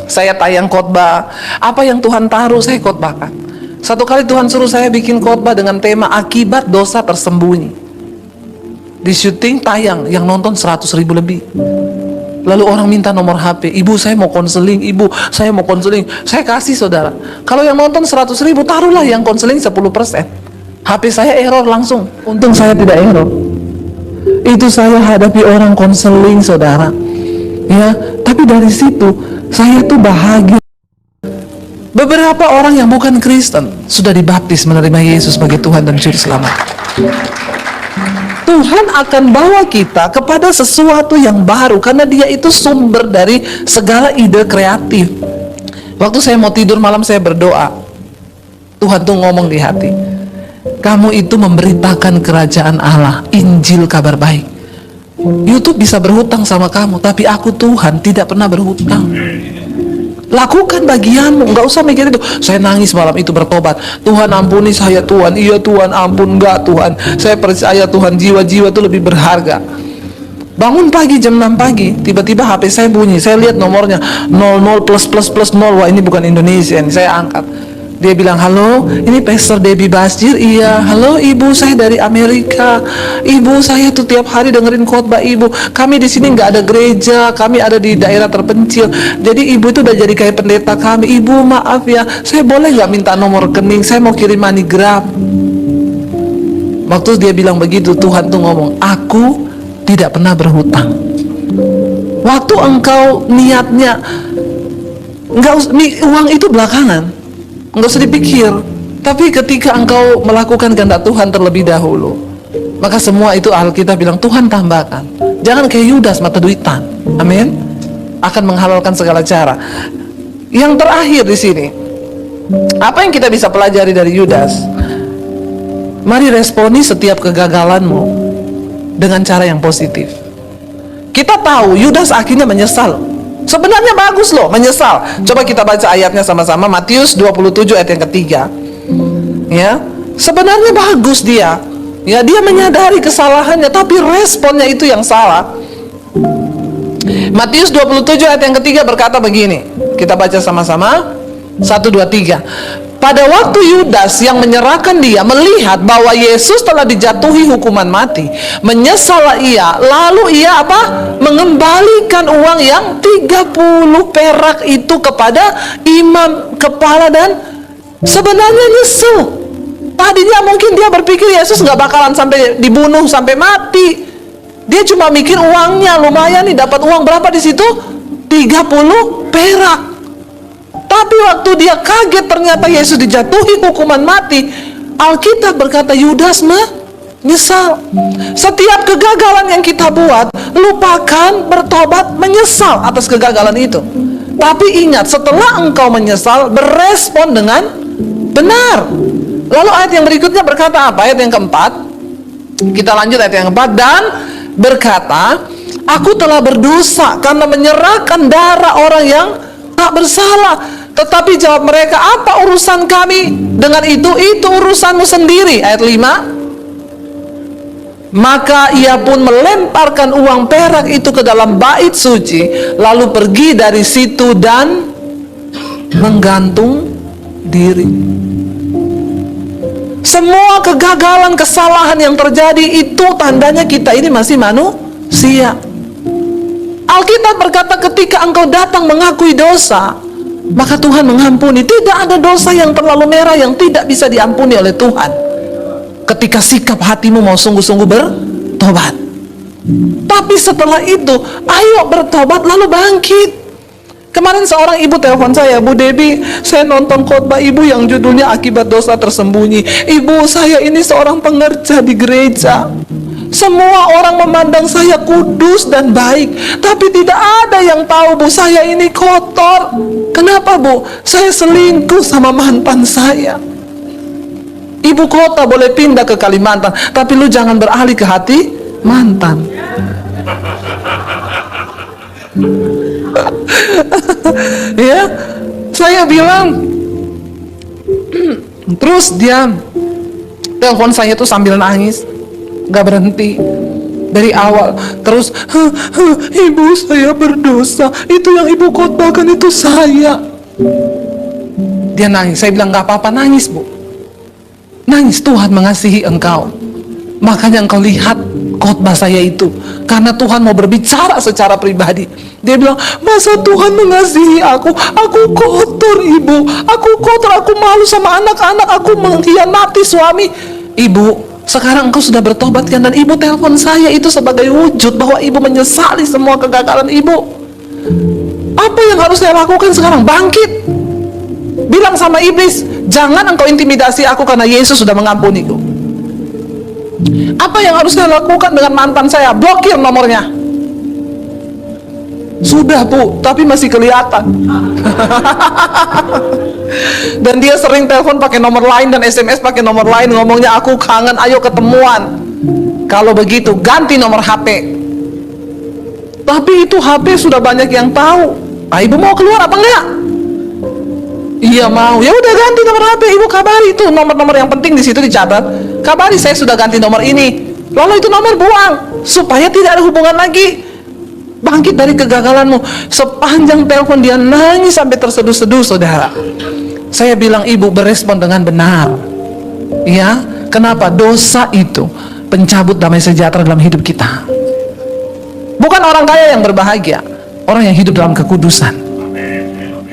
Saya tayang khotbah, apa yang Tuhan taruh saya khotbahkan. Satu kali Tuhan suruh saya bikin khotbah dengan tema akibat dosa tersembunyi. Di syuting tayang, yang nonton 100.000 lebih. Lalu orang minta nomor HP, Ibu saya mau konseling, Ibu saya mau konseling. Saya kasih, saudara. Kalau yang nonton 100.000, taruhlah yang konseling 10%. HP saya error langsung. Untung saya tidak error. Itu saya hadapi orang konseling, saudara. Ya, tapi dari situ saya tuh bahagia. Beberapa orang yang bukan Kristen sudah dibaptis menerima Yesus sebagai Tuhan dan Juru Selamat. Tuhan akan bawa kita kepada sesuatu yang baru karena Dia itu sumber dari segala ide kreatif. Waktu saya mau tidur malam, saya berdoa. Tuhan tuh ngomong di hati, kamu itu memberitakan kerajaan Allah, Injil, kabar baik. YouTube bisa berhutang sama kamu, tapi aku Tuhan tidak pernah berhutang. Lakukan bagianmu, nggak usah mikir itu. Saya nangis malam itu bertobat, Tuhan ampuni saya Tuhan. Iya Tuhan, ampun. Enggak Tuhan, saya percaya Tuhan, jiwa-jiwa itu lebih berharga. Bangun pagi jam 6 pagi, tiba-tiba HP saya bunyi. Saya lihat nomornya 00 plus 0. Wah, ini bukan Indonesia. Saya angkat. Dia bilang, halo, ini Pastor Debbie Basjir. Iya, halo Ibu, saya dari Amerika. Ibu, saya tuh tiap hari dengerin khotbah Ibu. Kami di sini nggak ada gereja, kami ada di daerah terpencil. Jadi Ibu itu udah jadi kayak pendeta kami. Ibu, maaf ya, saya boleh nggak minta nomor rekening? Saya mau kirim MoneyGrab. Waktu dia bilang begitu, Tuhan tuh ngomong, aku tidak pernah berhutang. Waktu engkau niatnya, uang itu belakangan, nggak usah dipikir. Tapi ketika engkau melakukan kehendak Tuhan terlebih dahulu, maka semua itu Alkitab bilang Tuhan tambahkan. Jangan kayak Yudas mata duitan. Amin. Akan menghalalkan segala cara. Yang terakhir di sini, apa yang kita bisa pelajari dari Yudas? Mari responi setiap kegagalanmu dengan cara yang positif. Kita tahu Yudas akhirnya menyesal. Sebenarnya bagus loh, menyesal. Coba kita baca ayatnya sama-sama, Matius 27 ayat yang ketiga. Ya, sebenarnya bagus dia. Ya, dia menyadari kesalahannya, tapi responnya itu yang salah. Matius 27 ayat yang ketiga berkata begini. Kita baca sama-sama. 1, 2, 3. Pada waktu Yudas yang menyerahkan dia melihat bahwa Yesus telah dijatuhi hukuman mati, menyesallah ia. Lalu ia apa? Mengembalikan uang yang 30 perak itu kepada imam kepala dan sebenarnya nyesel. Tadinya mungkin dia berpikir Yesus nggak bakalan sampai dibunuh sampai mati. Dia cuma mikir uangnya lumayan nih, dapat uang berapa di situ? 30 perak. Tapi waktu dia kaget ternyata Yesus dijatuhi hukuman mati, Alkitab berkata Yudas menyesal. Setiap kegagalan yang kita buat, lupakan, bertobat, menyesal atas kegagalan itu. Tapi ingat, setelah engkau menyesal, berespon dengan benar. Lalu ayat yang berikutnya berkata apa? Ayat yang keempat. Kita lanjut ayat yang keempat. Dan berkata, aku telah berdosa karena menyerahkan darah orang yang tak bersalah. Tetapi jawab mereka, apa urusan kami dengan itu? Itu urusanmu sendiri. Ayat 5. Maka ia pun melemparkan uang perak itu ke dalam bait suci, lalu pergi dari situ dan menggantung diri. Semua kegagalan, kesalahan yang terjadi itu tandanya kita ini masih manusia. Alkitab berkata ketika engkau datang mengakui dosa, maka Tuhan mengampuni. Tidak ada dosa yang terlalu merah yang tidak bisa diampuni oleh Tuhan ketika sikap hatimu mau sungguh-sungguh bertobat. Tapi setelah itu, ayo bertobat lalu bangkit. Kemarin seorang ibu telepon saya, Bu Debbie, saya nonton khotbah ibu yang judulnya Akibat Dosa Tersembunyi. Ibu, saya ini seorang pengerja di gereja. Semua orang memandang saya kudus dan baik, tapi tidak ada yang tahu, Bu, saya ini kotor. Kenapa, Bu? Saya selingkuh sama mantan saya. Ibu kota boleh pindah ke Kalimantan, tapi lu jangan beralih ke hati mantan. Ya, saya bilang, terus dia telepon saya tuh sambil nangis, gak berhenti dari awal. Terus, ibu, saya berdosa. Itu yang ibu khotbahkan itu saya. Dia nangis. Saya bilang, gak apa-apa, nangis, Bu. Nangis, Tuhan mengasihi engkau. Makanya engkau lihat khotbah saya itu, karena Tuhan mau berbicara secara pribadi. Dia bilang, masa Tuhan mengasihi aku? Aku kotor, Ibu. Aku kotor, aku malu sama anak-anak, aku mengkhianati suami. Ibu, sekarang engkau sudah bertobat kan? Dan ibu telepon saya itu sebagai wujud bahwa ibu menyesali semua kegagalan ibu. Apa yang harus saya lakukan sekarang? Bangkit. Bilang sama iblis, jangan engkau intimidasi aku karena Yesus sudah mengampuniku. Apa yang harus saya lakukan dengan mantan saya? Blokir nomornya. Sudah, Bu, tapi masih kelihatan. Dan dia sering telepon pakai nomor lain dan SMS pakai nomor lain, ngomongnya aku kangen, ayo ketemuan. Kalau begitu ganti nomor HP. Tapi itu HP sudah banyak yang tahu. Ibu mau keluar apa enggak? Iya mau. Ya udah ganti nomor HP. Ibu kabari itu nomor-nomor yang penting di situ dicatat. Kabari saya sudah ganti nomor ini. Lalu itu nomor buang supaya tidak ada hubungan lagi. Bangkit dari kegagalanmu. Sepanjang telepon dia nangis sampai terseduh-seduh, saudara. Saya bilang, ibu berespon dengan benar. Ya, kenapa? Dosa itu pencabut damai sejahtera dalam hidup kita. Bukan orang kaya yang berbahagia, orang yang hidup dalam kekudusan.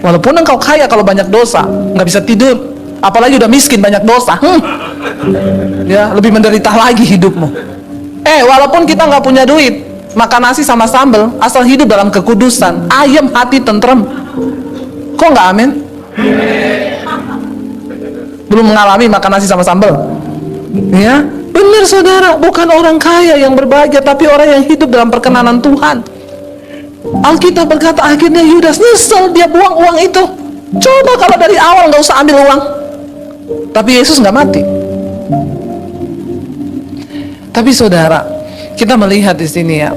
Walaupun engkau kaya, kalau banyak dosa nggak bisa tidur, apalagi udah miskin banyak dosa, ya lebih menderita lagi hidupmu. Walaupun kita nggak punya duit, makan nasi sama sambal, asal hidup dalam kekudusan, ayam hati tentrem. Kok nggak amin? Belum mengalami makan nasi sama sambal? Ya, benar saudara, bukan orang kaya yang berbahagia, tapi orang yang hidup dalam perkenanan Tuhan. Alkitab berkata akhirnya Yudas nyesel dia buang uang itu. Coba kalau dari awal nggak usah ambil uang. Tapi Yesus nggak mati. Tapi saudara, kita melihat di sini ya.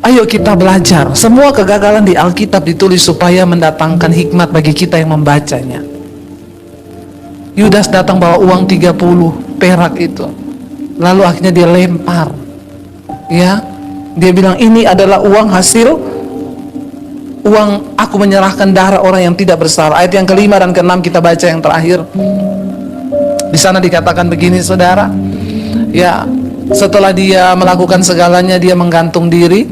Ayo kita belajar. Semua kegagalan di Alkitab ditulis supaya mendatangkan hikmat bagi kita yang membacanya. Yudas datang bawa uang 30 perak itu. Lalu akhirnya dia lempar. Ya. Dia bilang ini adalah uang hasil uang aku menyerahkan darah orang yang tidak bersalah. Ayat yang kelima dan keenam kita baca yang terakhir. Di sana dikatakan begini, saudara. Ya, setelah dia melakukan segalanya, dia menggantung diri.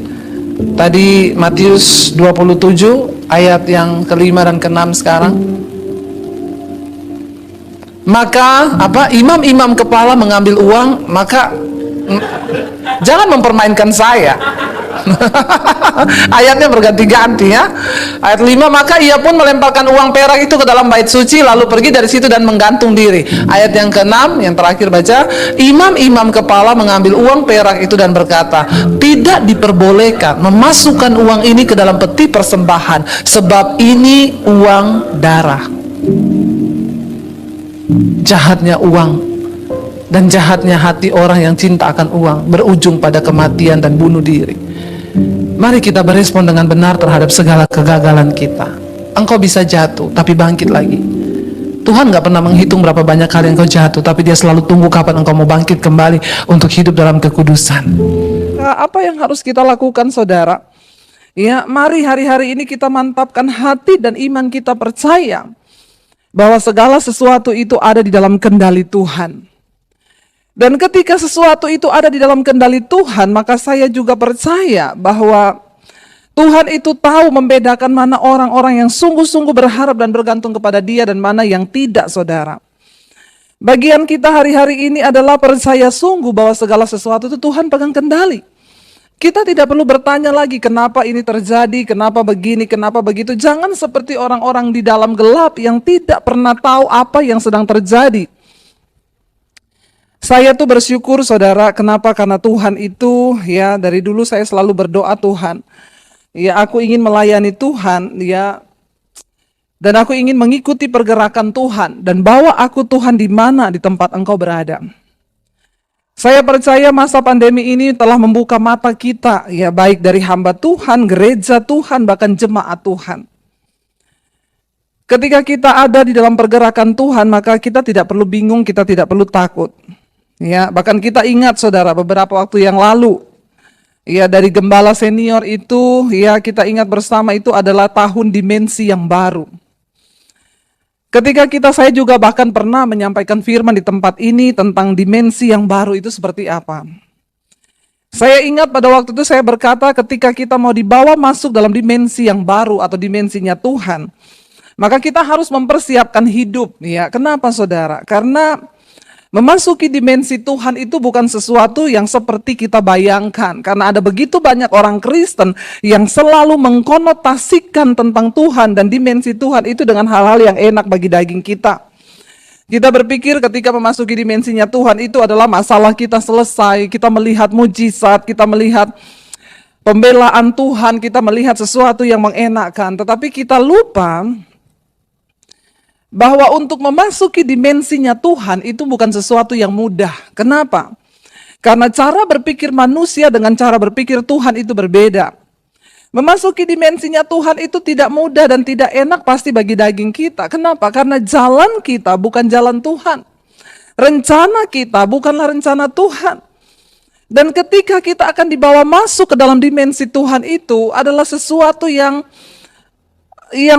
Tadi Matius 27 ayat yang kelima dan keenam sekarang. Maka imam-imam kepala mengambil uang, maka Jangan mempermainkan saya. Ayatnya berganti-ganti ya. Ayat 5, maka ia pun melemparkan uang perak itu ke dalam bait suci, lalu pergi dari situ dan menggantung diri. Ayat yang ke-6, yang terakhir baca, imam-imam kepala mengambil uang perak itu dan berkata, tidak diperbolehkan memasukkan uang ini ke dalam peti persembahan, sebab ini uang darah. Jahatnya uang dan jahatnya hati orang yang cinta akan uang berujung pada kematian dan bunuh diri. Mari kita berespon dengan benar terhadap segala kegagalan kita. Engkau bisa jatuh, tapi bangkit lagi. Tuhan gak pernah menghitung berapa banyak kali engkau jatuh, tapi Dia selalu tunggu kapan engkau mau bangkit kembali untuk hidup dalam kekudusan. Apa yang harus kita lakukan, saudara? Ya, mari hari-hari ini kita mantapkan hati dan iman kita percaya bahwa segala sesuatu itu ada di dalam kendali Tuhan. Dan ketika sesuatu itu ada di dalam kendali Tuhan, maka saya juga percaya bahwa Tuhan itu tahu membedakan mana orang-orang yang sungguh-sungguh berharap dan bergantung kepada Dia dan mana yang tidak, saudara. Bagian kita hari-hari ini adalah percaya sungguh bahwa segala sesuatu itu Tuhan pegang kendali. Kita tidak perlu bertanya lagi kenapa ini terjadi, kenapa begini, kenapa begitu. Jangan seperti orang-orang di dalam gelap yang tidak pernah tahu apa yang sedang terjadi. Saya tuh bersyukur, saudara, kenapa? Karena Tuhan itu, ya, dari dulu saya selalu berdoa, Tuhan, ya, aku ingin melayani Tuhan, ya, dan aku ingin mengikuti pergerakan Tuhan, dan bawa aku Tuhan di mana di tempat Engkau berada. Saya percaya masa pandemi ini telah membuka mata kita, ya, baik dari hamba Tuhan, gereja Tuhan, bahkan jemaat Tuhan. Ketika kita ada di dalam pergerakan Tuhan, maka kita tidak perlu bingung, kita tidak perlu takut. Ya, bahkan kita ingat, saudara, beberapa waktu yang lalu, ya, dari gembala senior itu, ya, kita ingat bersama itu adalah tahun dimensi yang baru. Ketika saya juga bahkan pernah menyampaikan firman di tempat ini tentang dimensi yang baru itu seperti apa. Saya ingat pada waktu itu saya berkata ketika kita mau dibawa masuk dalam dimensi yang baru atau dimensinya Tuhan, maka kita harus mempersiapkan hidup. Ya, kenapa, saudara? Karena memasuki dimensi Tuhan itu bukan sesuatu yang seperti kita bayangkan. Karena ada begitu banyak orang Kristen yang selalu mengkonotasikan tentang Tuhan dan dimensi Tuhan itu dengan hal-hal yang enak bagi daging kita. Kita berpikir ketika memasuki dimensinya Tuhan itu adalah masalah kita selesai, kita melihat mujizat, kita melihat pembelaan Tuhan, kita melihat sesuatu yang mengenakkan. Tetapi kita lupa bahwa untuk memasuki dimensinya Tuhan itu bukan sesuatu yang mudah. Kenapa? Karena cara berpikir manusia dengan cara berpikir Tuhan itu berbeda. Memasuki dimensinya Tuhan itu tidak mudah dan tidak enak pasti bagi daging kita. Kenapa? Karena jalan kita bukan jalan Tuhan. Rencana kita bukanlah rencana Tuhan. Dan ketika kita akan dibawa masuk ke dalam dimensi Tuhan itu adalah sesuatu yang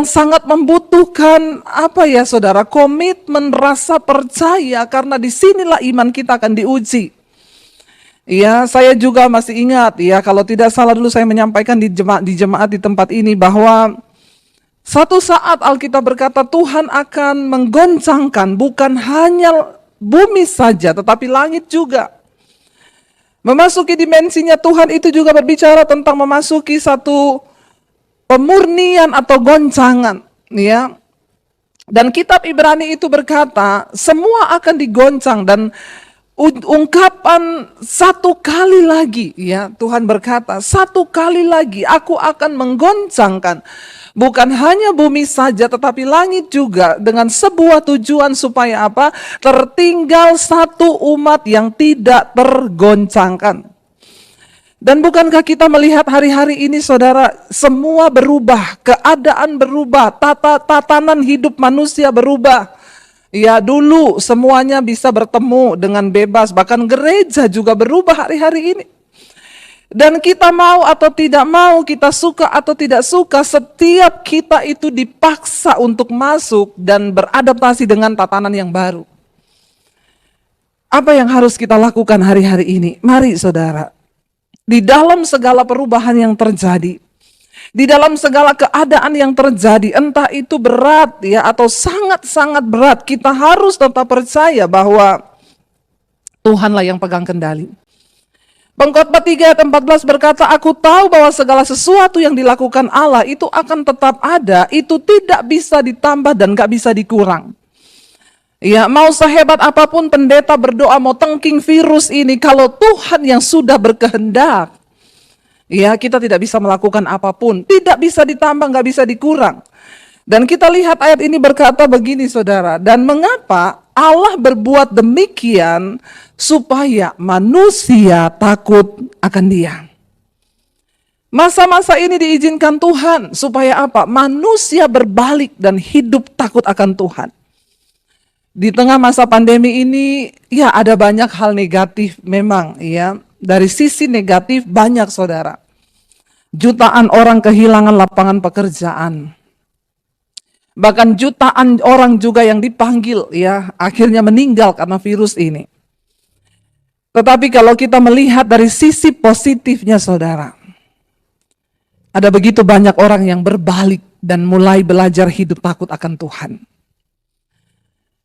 sangat membutuhkan apa ya, saudara, komitmen, rasa percaya, karena disinilah iman kita akan diuji. Ya, saya juga masih ingat, ya, kalau tidak salah dulu saya menyampaikan di jemaat di tempat ini bahwa satu saat Alkitab berkata Tuhan akan menggoncangkan bukan hanya bumi saja tetapi langit juga. Memasuki dimensinya Tuhan itu juga berbicara tentang memasuki satu pemurnian atau goncangan, ya. Dan kitab Ibrani itu berkata, semua akan digoncang, dan ungkapan satu kali lagi, ya, Tuhan berkata, satu kali lagi aku akan menggoncangkan bukan hanya bumi saja tetapi langit juga, dengan sebuah tujuan supaya apa? Tertinggal satu umat yang tidak tergoncangkan. Dan bukankah kita melihat hari-hari ini, saudara, semua berubah, keadaan berubah, tatanan hidup manusia berubah. Ya, dulu semuanya bisa bertemu dengan bebas, bahkan gereja juga berubah hari-hari ini. Dan kita mau atau tidak mau, kita suka atau tidak suka, setiap kita itu dipaksa untuk masuk dan beradaptasi dengan tatanan yang baru. Apa yang harus kita lakukan hari-hari ini? Mari, saudara, di dalam segala perubahan yang terjadi, di dalam segala keadaan yang terjadi, entah itu berat, ya, atau sangat-sangat berat, kita harus tetap percaya bahwa Tuhanlah yang pegang kendali. Pengkhotbah 3 ayat 14 berkata, aku tahu bahwa segala sesuatu yang dilakukan Allah itu akan tetap ada, itu tidak bisa ditambah dan gak bisa dikurang. Ya, mau sehebat apapun pendeta berdoa mau tengking virus ini, kalau Tuhan yang sudah berkehendak, ya kita tidak bisa melakukan apapun, tidak bisa ditambah, gak bisa dikurang. Dan kita lihat ayat ini berkata begini saudara, dan mengapa Allah berbuat demikian supaya manusia takut akan Dia. Masa-masa ini diizinkan Tuhan supaya apa? Manusia berbalik dan hidup takut akan Tuhan. Di tengah masa pandemi ini ya ada banyak hal negatif memang ya. Dari sisi negatif banyak saudara. Jutaan orang kehilangan lapangan pekerjaan. Bahkan jutaan orang juga yang dipanggil ya akhirnya meninggal karena virus ini. Tetapi kalau kita melihat dari sisi positifnya saudara, ada begitu banyak orang yang berbalik dan mulai belajar hidup takut akan Tuhan.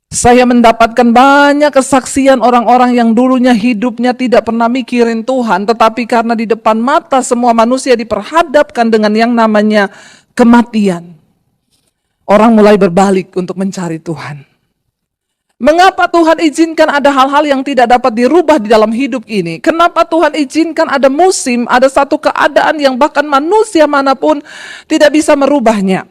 Saya mendapatkan banyak kesaksian orang-orang yang dulunya hidupnya tidak pernah mikirin Tuhan, tetapi karena di depan mata semua manusia diperhadapkan dengan yang namanya kematian. Orang mulai berbalik untuk mencari Tuhan. Mengapa Tuhan izinkan ada hal-hal yang tidak dapat dirubah di dalam hidup ini? Kenapa Tuhan izinkan ada musim, ada satu keadaan yang bahkan manusia manapun tidak bisa merubahnya?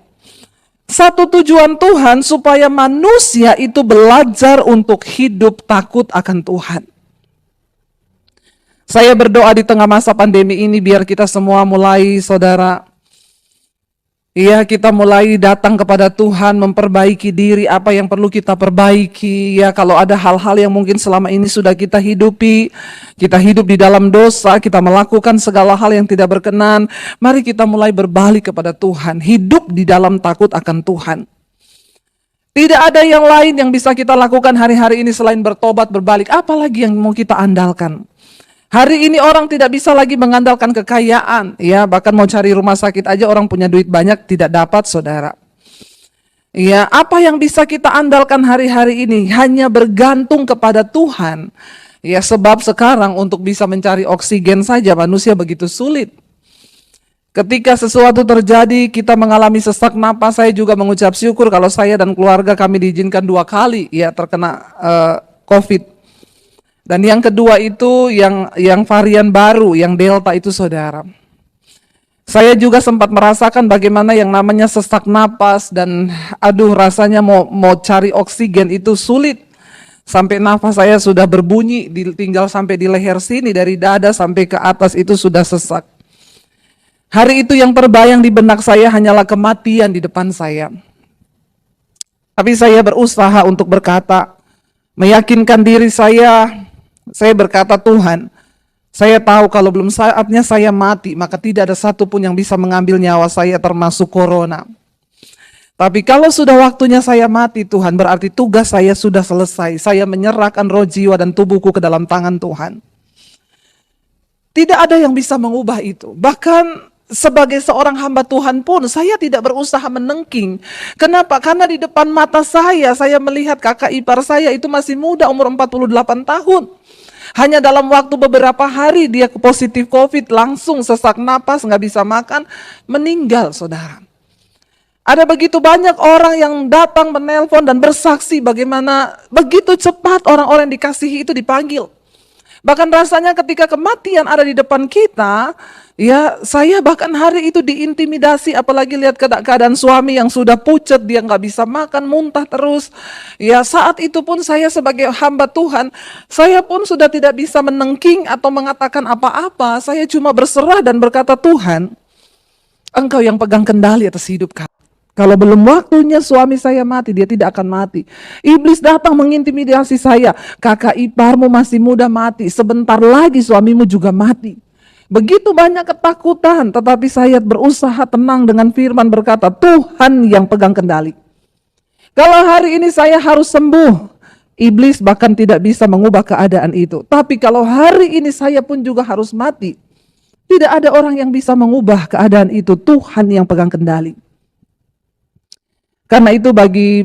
Satu tujuan Tuhan supaya manusia itu belajar untuk hidup takut akan Tuhan. Saya berdoa di tengah masa pandemi ini biar kita semua mulai saudara, iya, kita mulai datang kepada Tuhan, memperbaiki diri, apa yang perlu kita perbaiki. Ya, kalau ada hal-hal yang mungkin selama ini sudah kita hidupi, kita hidup di dalam dosa, kita melakukan segala hal yang tidak berkenan, mari kita mulai berbalik kepada Tuhan, hidup di dalam takut akan Tuhan. Tidak ada yang lain yang bisa kita lakukan hari-hari ini selain bertobat, berbalik, apalagi yang mau kita andalkan. Hari ini orang tidak bisa lagi mengandalkan kekayaan, ya bahkan mau cari rumah sakit aja orang punya duit banyak tidak dapat saudara. Ya, apa yang bisa kita andalkan hari-hari ini hanya bergantung kepada Tuhan. Ya sebab sekarang untuk bisa mencari oksigen saja manusia begitu sulit. Ketika sesuatu terjadi kita mengalami sesak napas, saya juga mengucap syukur kalau saya dan keluarga kami diizinkan 2 kali ya terkena COVID. Dan yang kedua itu yang varian baru, yang Delta itu saudara. Saya juga sempat merasakan bagaimana yang namanya sesak napas dan aduh rasanya mau cari oksigen itu sulit. Sampai nafas saya sudah berbunyi, tinggal sampai di leher sini, dari dada sampai ke atas itu sudah sesak. Hari itu yang terbayang di benak saya hanyalah kematian di depan saya. Tapi saya berusaha untuk berkata, meyakinkan diri saya berkata, Tuhan, saya tahu kalau belum saatnya saya mati, maka tidak ada satupun yang bisa mengambil nyawa saya termasuk corona. Tapi kalau sudah waktunya saya mati Tuhan, berarti tugas saya sudah selesai. Saya menyerahkan roh, jiwa, dan tubuhku ke dalam tangan Tuhan. Tidak ada yang bisa mengubah itu. Bahkan sebagai seorang hamba Tuhan pun saya tidak berusaha menengking. Kenapa? Karena di depan mata saya melihat kakak ipar saya itu masih muda, umur 48 tahun. Hanya dalam waktu beberapa hari dia positif COVID, langsung sesak napas, nggak bisa makan, meninggal saudara. Ada begitu banyak orang yang datang menelpon dan bersaksi bagaimana begitu cepat orang-orang yang dikasihi itu dipanggil. Bahkan rasanya ketika kematian ada di depan kita, ya saya bahkan hari itu diintimidasi, apalagi lihat keadaan suami yang sudah pucat, dia nggak bisa makan, muntah terus. Ya saat itu pun saya sebagai hamba Tuhan, saya pun sudah tidak bisa menengking atau mengatakan apa-apa. Saya cuma berserah dan berkata, Tuhan, Engkau yang pegang kendali atas hidup kami. Kalau belum waktunya suami saya mati, dia tidak akan mati. Iblis datang mengintimidasi saya. Kakak iparmu masih muda mati, sebentar lagi suamimu juga mati. Begitu banyak ketakutan, tetapi saya berusaha tenang dengan firman berkata, Tuhan yang pegang kendali. Kalau hari ini saya harus sembuh, iblis bahkan tidak bisa mengubah keadaan itu. Tapi kalau hari ini saya pun juga harus mati, tidak ada orang yang bisa mengubah keadaan itu. Tuhan yang pegang kendali. Karena itu bagi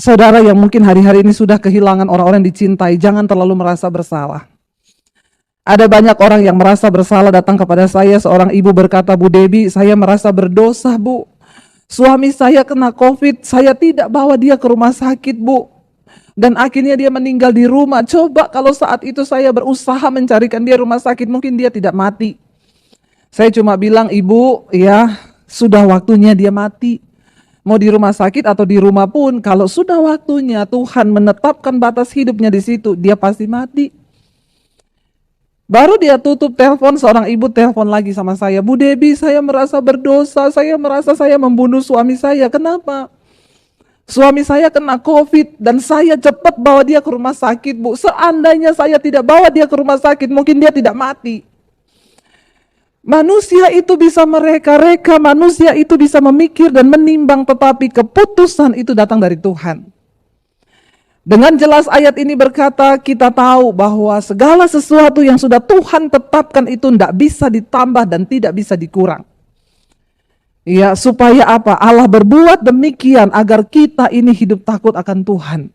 saudara yang mungkin hari-hari ini sudah kehilangan orang-orang yang dicintai, jangan terlalu merasa bersalah. Ada banyak orang yang merasa bersalah datang kepada saya. Seorang ibu berkata, Bu Debbie, saya merasa berdosa, Bu. Suami saya kena COVID, saya tidak bawa dia ke rumah sakit, Bu. Dan akhirnya dia meninggal di rumah. Coba kalau saat itu saya berusaha mencarikan dia rumah sakit, mungkin dia tidak mati. Saya cuma bilang, Ibu, ya sudah waktunya dia mati. Mau di rumah sakit atau di rumah pun, kalau sudah waktunya Tuhan menetapkan batas hidupnya di situ, dia pasti mati. Baru dia tutup telepon, seorang ibu telepon lagi sama saya, Bu Debbie, saya merasa berdosa, saya merasa saya membunuh suami saya. Kenapa? Suami saya kena COVID dan saya cepat bawa dia ke rumah sakit, Bu. Seandainya saya tidak bawa dia ke rumah sakit, mungkin dia tidak mati. Manusia itu bisa mereka-reka, manusia itu bisa memikir dan menimbang, tetapi keputusan itu datang dari Tuhan. Dengan jelas ayat ini berkata, kita tahu bahwa segala sesuatu yang sudah Tuhan tetapkan itu tidak bisa ditambah dan tidak bisa dikurang. Ya, supaya apa? Allah berbuat demikian agar kita ini hidup takut akan Tuhan.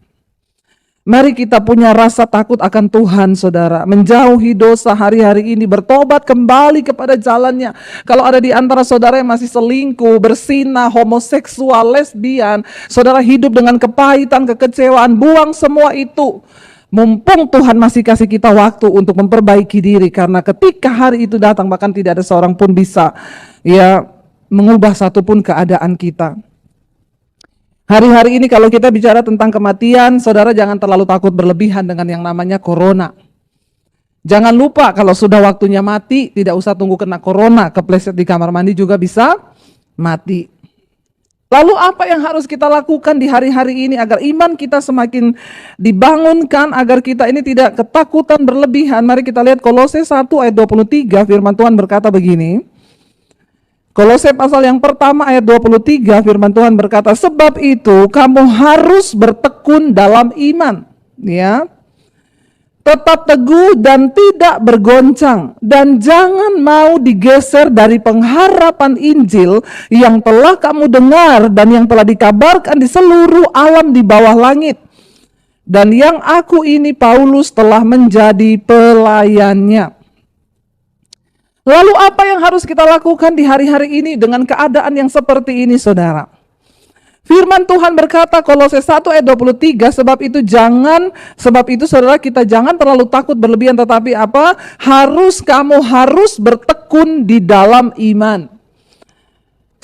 Mari kita punya rasa takut akan Tuhan, saudara. Menjauhi dosa hari-hari ini, bertobat kembali kepada jalannya. Kalau ada di antara saudara yang masih selingkuh, berzina, homoseksual, lesbian, saudara hidup dengan kepahitan, kekecewaan, buang semua itu. Mumpung Tuhan masih kasih kita waktu untuk memperbaiki diri, karena ketika hari itu datang, bahkan tidak ada seorang pun bisa mengubah satupun keadaan kita. Hari-hari ini kalau kita bicara tentang kematian, saudara jangan terlalu takut berlebihan dengan yang namanya corona. Jangan lupa kalau sudah waktunya mati, tidak usah tunggu kena corona, kepleset di kamar mandi juga bisa mati. Lalu apa yang harus kita lakukan di hari-hari ini agar iman kita semakin dibangunkan, agar kita ini tidak ketakutan berlebihan? Mari kita lihat Kolose 1 ayat 23, firman Tuhan berkata begini. Kolose pasal yang pertama ayat 23, firman Tuhan berkata, sebab itu kamu harus bertekun dalam iman, ya. Tetap teguh dan tidak bergoncang, dan jangan mau digeser dari pengharapan Injil yang telah kamu dengar dan yang telah dikabarkan di seluruh alam di bawah langit. Dan yang aku ini Paulus telah menjadi pelayannya. Lalu apa yang harus kita lakukan di hari-hari ini dengan keadaan yang seperti ini, saudara? Firman Tuhan berkata Kolose 1 ayat 23, sebab itu saudara kita jangan terlalu takut berlebihan, tetapi apa? Kamu harus bertekun di dalam iman.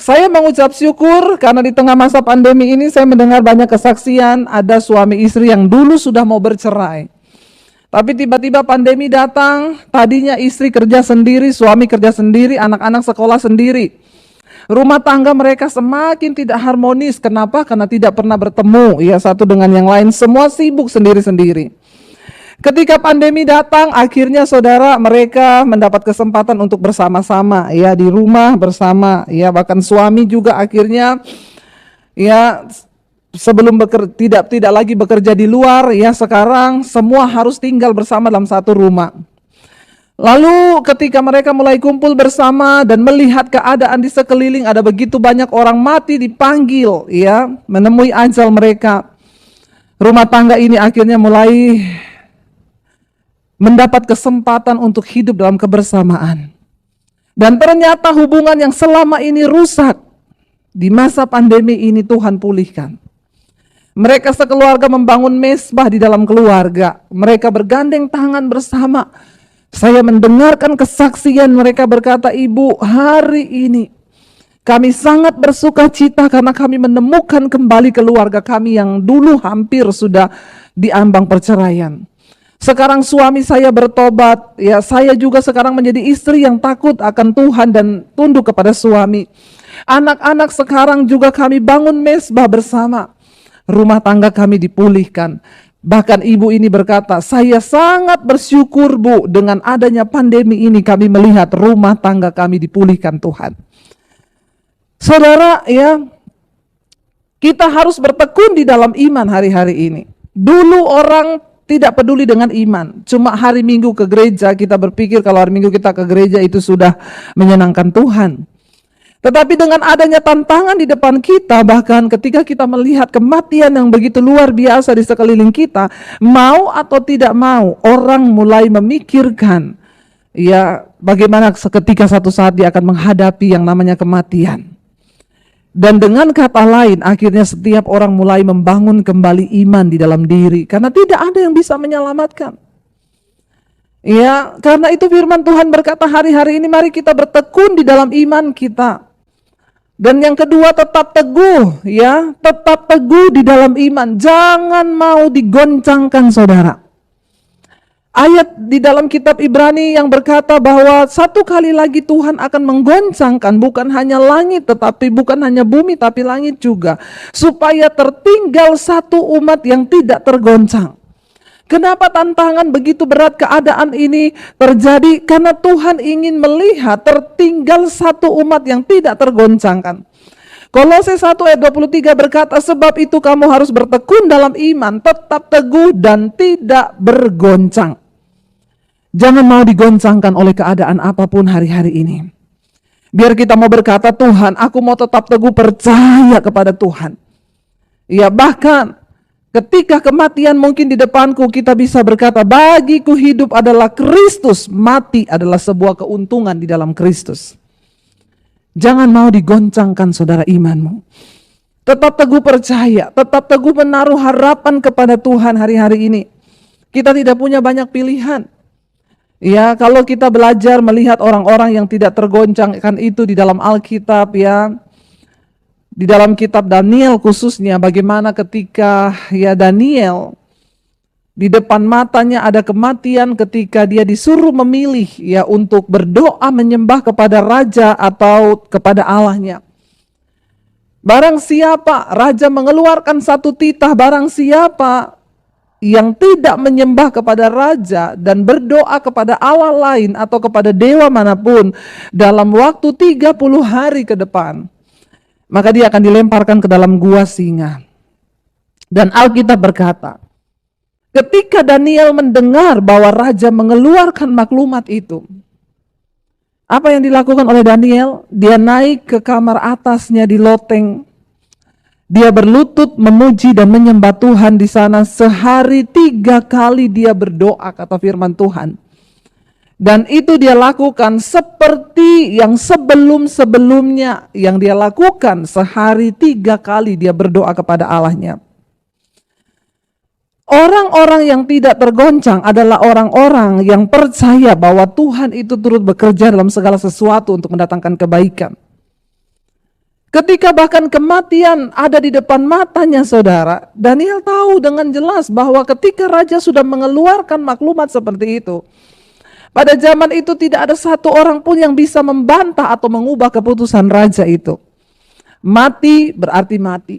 Saya mengucap syukur karena di tengah masa pandemi ini saya mendengar banyak kesaksian, ada suami istri yang dulu sudah mau bercerai. Tapi tiba-tiba pandemi datang, tadinya istri kerja sendiri, suami kerja sendiri, anak-anak sekolah sendiri. Rumah tangga mereka semakin tidak harmonis. Kenapa? Karena tidak pernah bertemu, ya, satu dengan yang lain, semua sibuk sendiri-sendiri. Ketika pandemi datang, akhirnya saudara mereka mendapat kesempatan untuk bersama-sama, ya, di rumah bersama, ya, bahkan suami juga akhirnya, ya, sebelum tidak lagi bekerja di luar, ya sekarang semua harus tinggal bersama dalam satu rumah. Lalu ketika mereka mulai kumpul bersama dan melihat keadaan di sekeliling, ada begitu banyak orang mati dipanggil, ya, menemui ajal mereka. Rumah tangga ini akhirnya mulai mendapat kesempatan untuk hidup dalam kebersamaan. Dan ternyata hubungan yang selama ini rusak, di masa pandemi ini Tuhan pulihkan. Mereka sekeluarga membangun mesbah di dalam keluarga. Mereka bergandeng tangan bersama. Saya mendengarkan kesaksian mereka berkata, Ibu, hari ini kami sangat bersuka cita karena kami menemukan kembali keluarga kami yang dulu hampir sudah diambang perceraian. Sekarang suami saya bertobat, ya, saya juga sekarang menjadi istri yang takut akan Tuhan dan tunduk kepada suami. Anak-anak sekarang juga kami bangun mesbah bersama. Rumah tangga kami dipulihkan. Bahkan ibu ini berkata, saya sangat bersyukur, Bu, dengan adanya pandemi ini kami melihat rumah tangga kami dipulihkan Tuhan. Saudara, ya, kita harus bertekun di dalam iman hari-hari ini. Dulu orang tidak peduli dengan iman. Cuma hari Minggu ke gereja, kita berpikir kalau hari Minggu kita ke gereja itu sudah menyenangkan Tuhan. Tetapi dengan adanya tantangan di depan kita, bahkan ketika kita melihat kematian yang begitu luar biasa di sekeliling kita, mau atau tidak mau, orang mulai memikirkan Ya, bagaimana seketika satu saat dia akan menghadapi yang namanya kematian. Dan dengan kata lain, akhirnya setiap orang mulai membangun kembali iman di dalam diri, karena tidak ada yang bisa menyelamatkan. Ya, karena itu firman Tuhan berkata hari-hari ini mari kita bertekun di dalam iman kita. Dan yang kedua, tetap teguh, ya, tetap teguh di dalam iman. Jangan mau digoncangkan, saudara. Ayat di dalam kitab Ibrani yang berkata bahwa satu kali lagi Tuhan akan menggoncangkan bukan hanya langit, tetapi bukan hanya bumi, tapi langit juga. Supaya tertinggal satu umat yang tidak tergoncang. Kenapa tantangan begitu berat keadaan ini terjadi? Karena Tuhan ingin melihat tertinggal satu umat yang tidak tergoncangkan. Kolose 1 ayat 23 berkata, sebab itu kamu harus bertekun dalam iman, tetap teguh dan tidak bergoncang. Jangan mau digoncangkan oleh keadaan apapun hari-hari ini. Biar kita mau berkata, Tuhan, aku mau tetap teguh percaya kepada Tuhan. Ya, bahkan ketika kematian mungkin di depanku, kita bisa berkata, bagiku hidup adalah Kristus, mati adalah sebuah keuntungan di dalam Kristus. Jangan mau digoncangkan, saudara, imanmu. Tetap teguh percaya, tetap teguh menaruh harapan kepada Tuhan hari-hari ini. Kita tidak punya banyak pilihan. Ya, kalau kita belajar melihat orang-orang yang tidak tergoncangkan itu di dalam Alkitab, ya, di dalam kitab Daniel khususnya, bagaimana ketika ya Daniel di depan matanya ada kematian ketika dia disuruh memilih ya untuk berdoa menyembah kepada raja atau kepada Allahnya. Barang siapa, raja mengeluarkan satu titah, barang siapa yang tidak menyembah kepada raja dan berdoa kepada Allah lain atau kepada dewa manapun dalam waktu 30 hari ke depan, maka dia akan dilemparkan ke dalam gua singa. Dan Alkitab berkata, ketika Daniel mendengar bahwa raja mengeluarkan maklumat itu, apa yang dilakukan oleh Daniel? Dia naik ke kamar atasnya di loteng. Dia berlutut memuji dan menyembah Tuhan di sana. Sehari 3 kali dia berdoa, kata firman Tuhan. Dan itu dia lakukan seperti yang sebelum-sebelumnya yang dia lakukan. Sehari 3 kali dia berdoa kepada Allahnya. Orang-orang yang tidak tergoncang adalah orang-orang yang percaya bahwa Tuhan itu turut bekerja dalam segala sesuatu untuk mendatangkan kebaikan. Ketika bahkan kematian ada di depan matanya, saudara, Daniel tahu dengan jelas bahwa ketika raja sudah mengeluarkan maklumat seperti itu, pada zaman itu tidak ada satu orang pun yang bisa membantah atau mengubah keputusan raja itu. Mati berarti mati.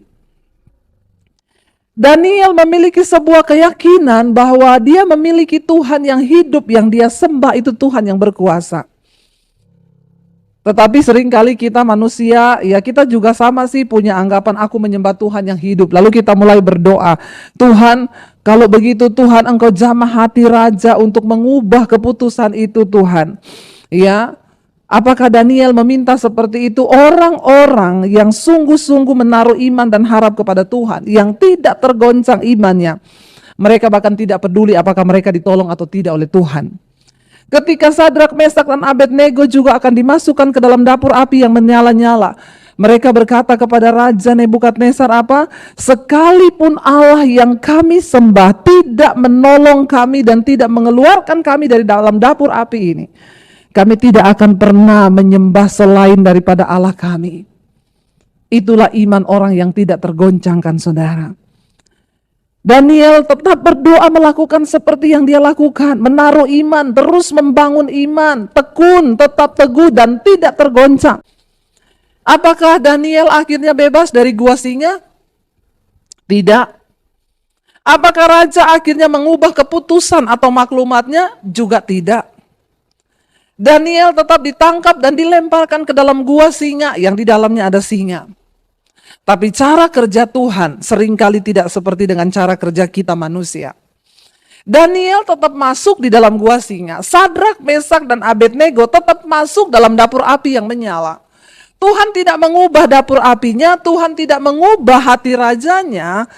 Daniel memiliki sebuah keyakinan bahwa dia memiliki Tuhan yang hidup, yang dia sembah itu Tuhan yang berkuasa. Tetapi seringkali kita manusia, ya kita juga sama sih punya anggapan aku menyembah Tuhan yang hidup. Lalu kita mulai berdoa, Tuhan kalau begitu Tuhan engkau jamah hati raja untuk mengubah keputusan itu Tuhan. Ya, apakah Daniel meminta seperti itu? Orang-orang yang sungguh-sungguh menaruh iman dan harap kepada Tuhan, yang tidak tergoncang imannya, mereka bahkan tidak peduli apakah mereka ditolong atau tidak oleh Tuhan. Ketika Sadrak, Mesak, dan Abednego juga akan dimasukkan ke dalam dapur api yang menyala-nyala, mereka berkata kepada Raja Nebukadnezar apa? Sekalipun Allah yang kami sembah tidak menolong kami dan tidak mengeluarkan kami dari dalam dapur api ini, kami tidak akan pernah menyembah selain daripada Allah kami. Itulah iman orang yang tidak tergoncangkan, saudara. Daniel tetap berdoa melakukan seperti yang dia lakukan, menaruh iman, terus membangun iman, tekun, tetap teguh dan tidak tergoncang. Apakah Daniel akhirnya bebas dari gua singa? Tidak. Apakah raja akhirnya mengubah keputusan atau maklumatnya? Juga tidak. Daniel tetap ditangkap dan dilemparkan ke dalam gua singa yang di dalamnya ada singa. Tapi cara kerja Tuhan seringkali tidak seperti dengan cara kerja kita manusia. Daniel tetap masuk di dalam gua singa. Sadrak, Mesak, dan Abednego tetap masuk dalam dapur api yang menyala. Tuhan tidak mengubah dapur apinya, Tuhan tidak mengubah hati rajanya.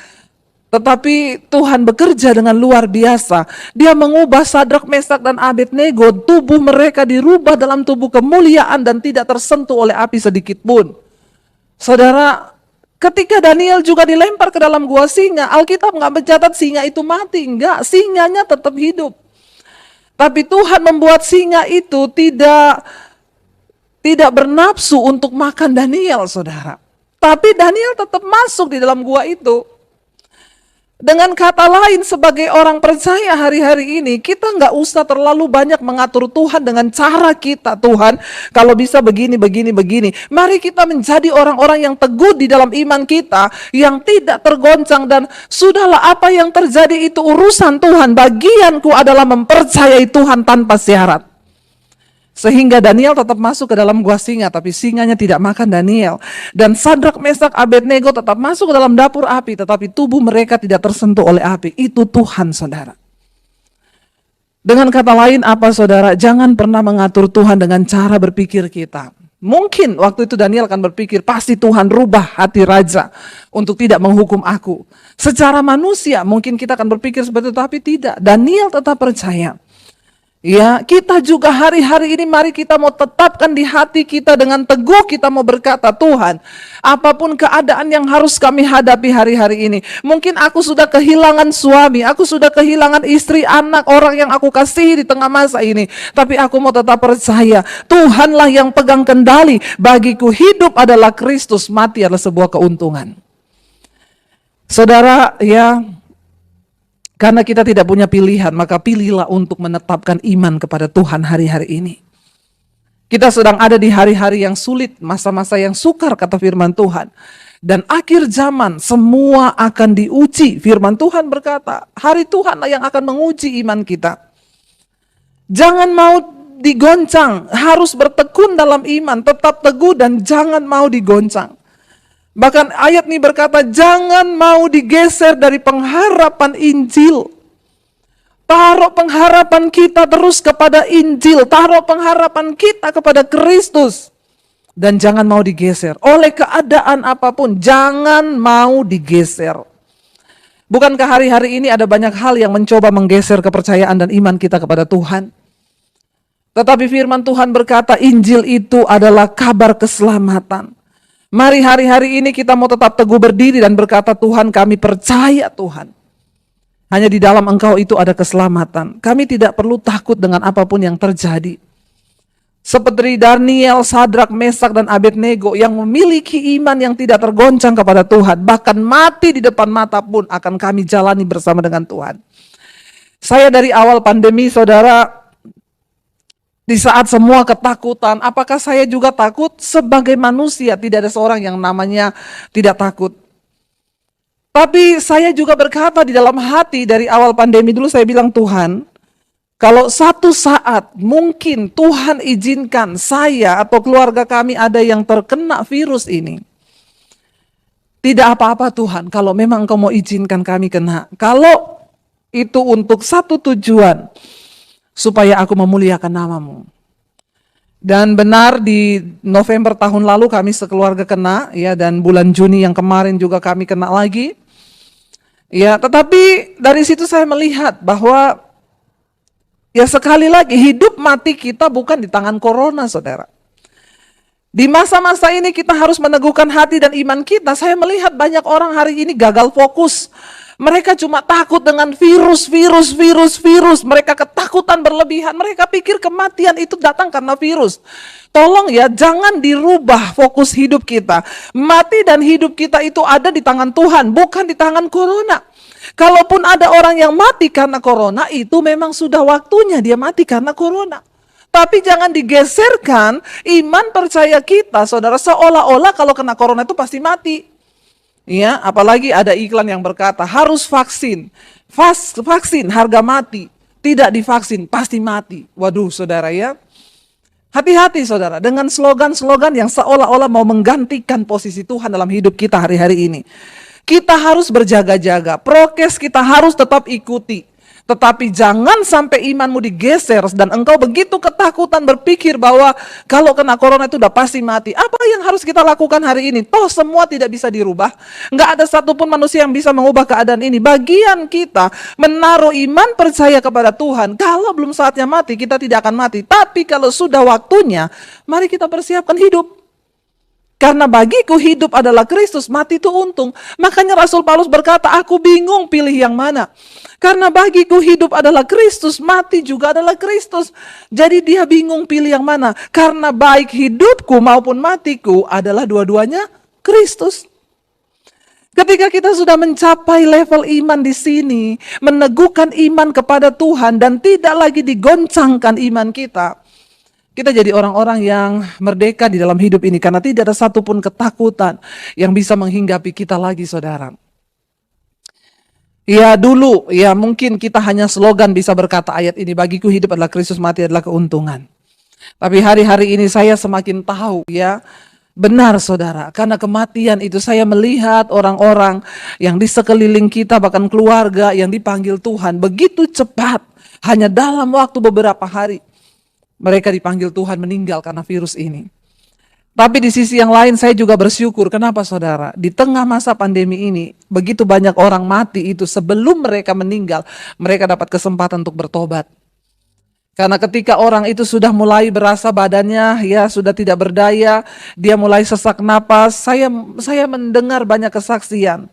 Tetapi Tuhan bekerja dengan luar biasa. Dia mengubah Sadrak, Mesak, dan Abednego. Tubuh mereka dirubah dalam tubuh kemuliaan dan tidak tersentuh oleh api sedikit pun. Saudara, ketika Daniel juga dilempar ke dalam gua singa, Alkitab nggak mencatat singa itu mati. Enggak, singanya tetap hidup. Tapi Tuhan membuat singa itu tidak bernafsu untuk makan Daniel, saudara. Tapi Daniel tetap masuk di dalam gua itu. Dengan kata lain, sebagai orang percaya hari-hari ini, kita nggak usah terlalu banyak mengatur Tuhan dengan cara kita. Tuhan, kalau bisa begini. Mari kita menjadi orang-orang yang teguh di dalam iman kita, yang tidak tergoncang, dan sudahlah apa yang terjadi itu urusan Tuhan. Bagianku adalah mempercayai Tuhan tanpa syarat. Sehingga Daniel tetap masuk ke dalam gua singa, tapi singanya tidak makan Daniel. Dan Sadrak, Mesak, Abednego tetap masuk ke dalam dapur api, tetapi tubuh mereka tidak tersentuh oleh api. Itu Tuhan, saudara. Dengan kata lain apa, saudara? Jangan pernah mengatur Tuhan dengan cara berpikir kita. Mungkin waktu itu Daniel akan berpikir, pasti Tuhan rubah hati raja untuk tidak menghukum aku. Secara manusia mungkin kita akan berpikir seperti itu, tapi tidak. Daniel tetap percaya. Ya, kita juga hari-hari ini mari kita mau tetapkan di hati kita dengan teguh, kita mau berkata, Tuhan, apapun keadaan yang harus kami hadapi hari-hari ini. Mungkin aku sudah kehilangan suami, aku sudah kehilangan istri, anak, orang yang aku kasihi di tengah masa ini. Tapi aku mau tetap percaya, Tuhanlah yang pegang kendali. Bagiku hidup adalah Kristus, mati adalah sebuah keuntungan. Saudara, ya, karena kita tidak punya pilihan, maka pilihlah untuk menetapkan iman kepada Tuhan hari-hari ini. Kita sedang ada di hari-hari yang sulit, masa-masa yang sukar, kata firman Tuhan. Dan akhir zaman semua akan diuji. Firman Tuhan berkata, hari Tuhanlah yang akan menguji iman kita. Jangan mau digoncang, harus bertekun dalam iman, tetap teguh dan jangan mau digoncang. Bahkan ayat ini berkata, jangan mau digeser dari pengharapan Injil. Taruh pengharapan kita terus kepada Injil. Taruh pengharapan kita kepada Kristus. Dan jangan mau digeser. Oleh keadaan apapun, jangan mau digeser. Bukankah hari-hari ini ada banyak hal yang mencoba menggeser kepercayaan dan iman kita kepada Tuhan? Tetapi firman Tuhan berkata, Injil itu adalah kabar keselamatan. Mari hari-hari ini kita mau tetap teguh berdiri dan berkata, Tuhan, kami percaya Tuhan. Hanya di dalam Engkau itu ada keselamatan. Kami tidak perlu takut dengan apapun yang terjadi. Seperti Daniel, Sadrak, Mesak, dan Abednego yang memiliki iman yang tidak tergoncang kepada Tuhan. Bahkan mati di depan mata pun akan kami jalani bersama dengan Tuhan. Saya dari awal pandemi, saudara, di saat semua ketakutan, apakah saya juga takut? Sebagai manusia tidak ada seorang yang namanya tidak takut. Tapi saya juga berkata di dalam hati dari awal pandemi dulu, saya bilang, Tuhan, kalau satu saat mungkin Tuhan izinkan saya atau keluarga kami ada yang terkena virus ini. Tidak apa-apa Tuhan, kalau memang Engkau mau izinkan kami kena. Kalau itu untuk satu tujuan, supaya aku memuliakan nama-Mu. Dan benar di November tahun lalu kami sekeluarga kena, ya, dan bulan Juni yang kemarin juga kami kena lagi. Ya, tetapi dari situ saya melihat bahwa ya sekali lagi hidup mati kita bukan di tangan corona, saudara. Di masa-masa ini kita harus meneguhkan hati dan iman kita. Saya melihat banyak orang hari ini gagal fokus. Mereka cuma takut dengan virus. Mereka ketakutan berlebihan. Mereka pikir kematian itu datang karena virus. Tolong ya, jangan dirubah fokus hidup kita. Mati dan hidup kita itu ada di tangan Tuhan, bukan di tangan corona. Kalaupun ada orang yang mati karena corona, itu memang sudah waktunya dia mati karena corona. Tapi jangan digeserkan iman percaya kita, saudara, seolah-olah kalau kena corona itu pasti mati. Ya, apalagi ada iklan yang berkata harus vaksin. Vaksin harga mati. Tidak divaksin pasti mati. Waduh, saudara ya. Hati-hati saudara dengan slogan-slogan yang seolah-olah mau menggantikan posisi Tuhan dalam hidup kita hari-hari ini. Kita harus berjaga-jaga. Prokes kita harus tetap ikuti. Tetapi jangan sampai imanmu digeser dan engkau begitu ketakutan berpikir bahwa kalau kena corona itu udah pasti mati. Apa yang harus kita lakukan hari ini? Toh semua tidak bisa dirubah. Nggak ada satupun manusia yang bisa mengubah keadaan ini. Bagian kita menaruh iman percaya kepada Tuhan. Kalau belum saatnya mati, kita tidak akan mati. Tapi kalau sudah waktunya, mari kita persiapkan hidup. Karena bagiku hidup adalah Kristus, mati itu untung. Makanya Rasul Paulus berkata, aku bingung pilih yang mana. Karena bagiku hidup adalah Kristus, mati juga adalah Kristus. Jadi dia bingung pilih yang mana. Karena baik hidupku maupun matiku adalah dua-duanya Kristus. Ketika kita sudah mencapai level iman di sini, meneguhkan iman kepada Tuhan dan tidak lagi digoncangkan iman kita, kita jadi orang-orang yang merdeka di dalam hidup ini karena tidak ada satupun ketakutan yang bisa menghinggapi kita lagi, saudara. Ya dulu, ya mungkin kita hanya slogan bisa berkata ayat ini, bagiku hidup adalah Kristus, mati adalah keuntungan. Tapi hari-hari ini saya semakin tahu ya, benar saudara, karena kematian itu saya melihat orang-orang yang di sekeliling kita, bahkan keluarga yang dipanggil Tuhan begitu cepat, hanya dalam waktu beberapa hari. Mereka dipanggil Tuhan meninggal karena virus ini. Tapi di sisi yang lain saya juga bersyukur. Kenapa saudara? Di tengah masa pandemi ini, begitu banyak orang mati itu sebelum mereka meninggal, mereka dapat kesempatan untuk bertobat. Karena ketika orang itu sudah mulai berasa badannya ya sudah tidak berdaya, dia mulai sesak napas, saya mendengar banyak kesaksian.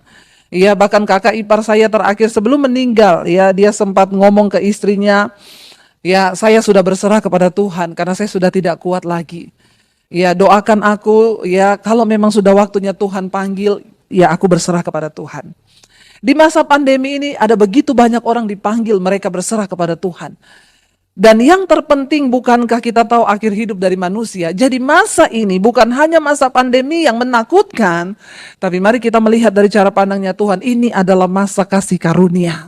Ya bahkan kakak ipar saya terakhir sebelum meninggal, ya dia sempat ngomong ke istrinya, ya saya sudah berserah kepada Tuhan karena saya sudah tidak kuat lagi. Ya doakan aku ya kalau memang sudah waktunya Tuhan panggil, ya aku berserah kepada Tuhan. Di masa pandemi ini ada begitu banyak orang dipanggil, mereka berserah kepada Tuhan. Dan yang terpenting bukankah kita tahu akhir hidup dari manusia. Jadi masa ini bukan hanya masa pandemi yang menakutkan, tapi mari kita melihat dari cara pandangnya Tuhan, ini adalah masa kasih karunia.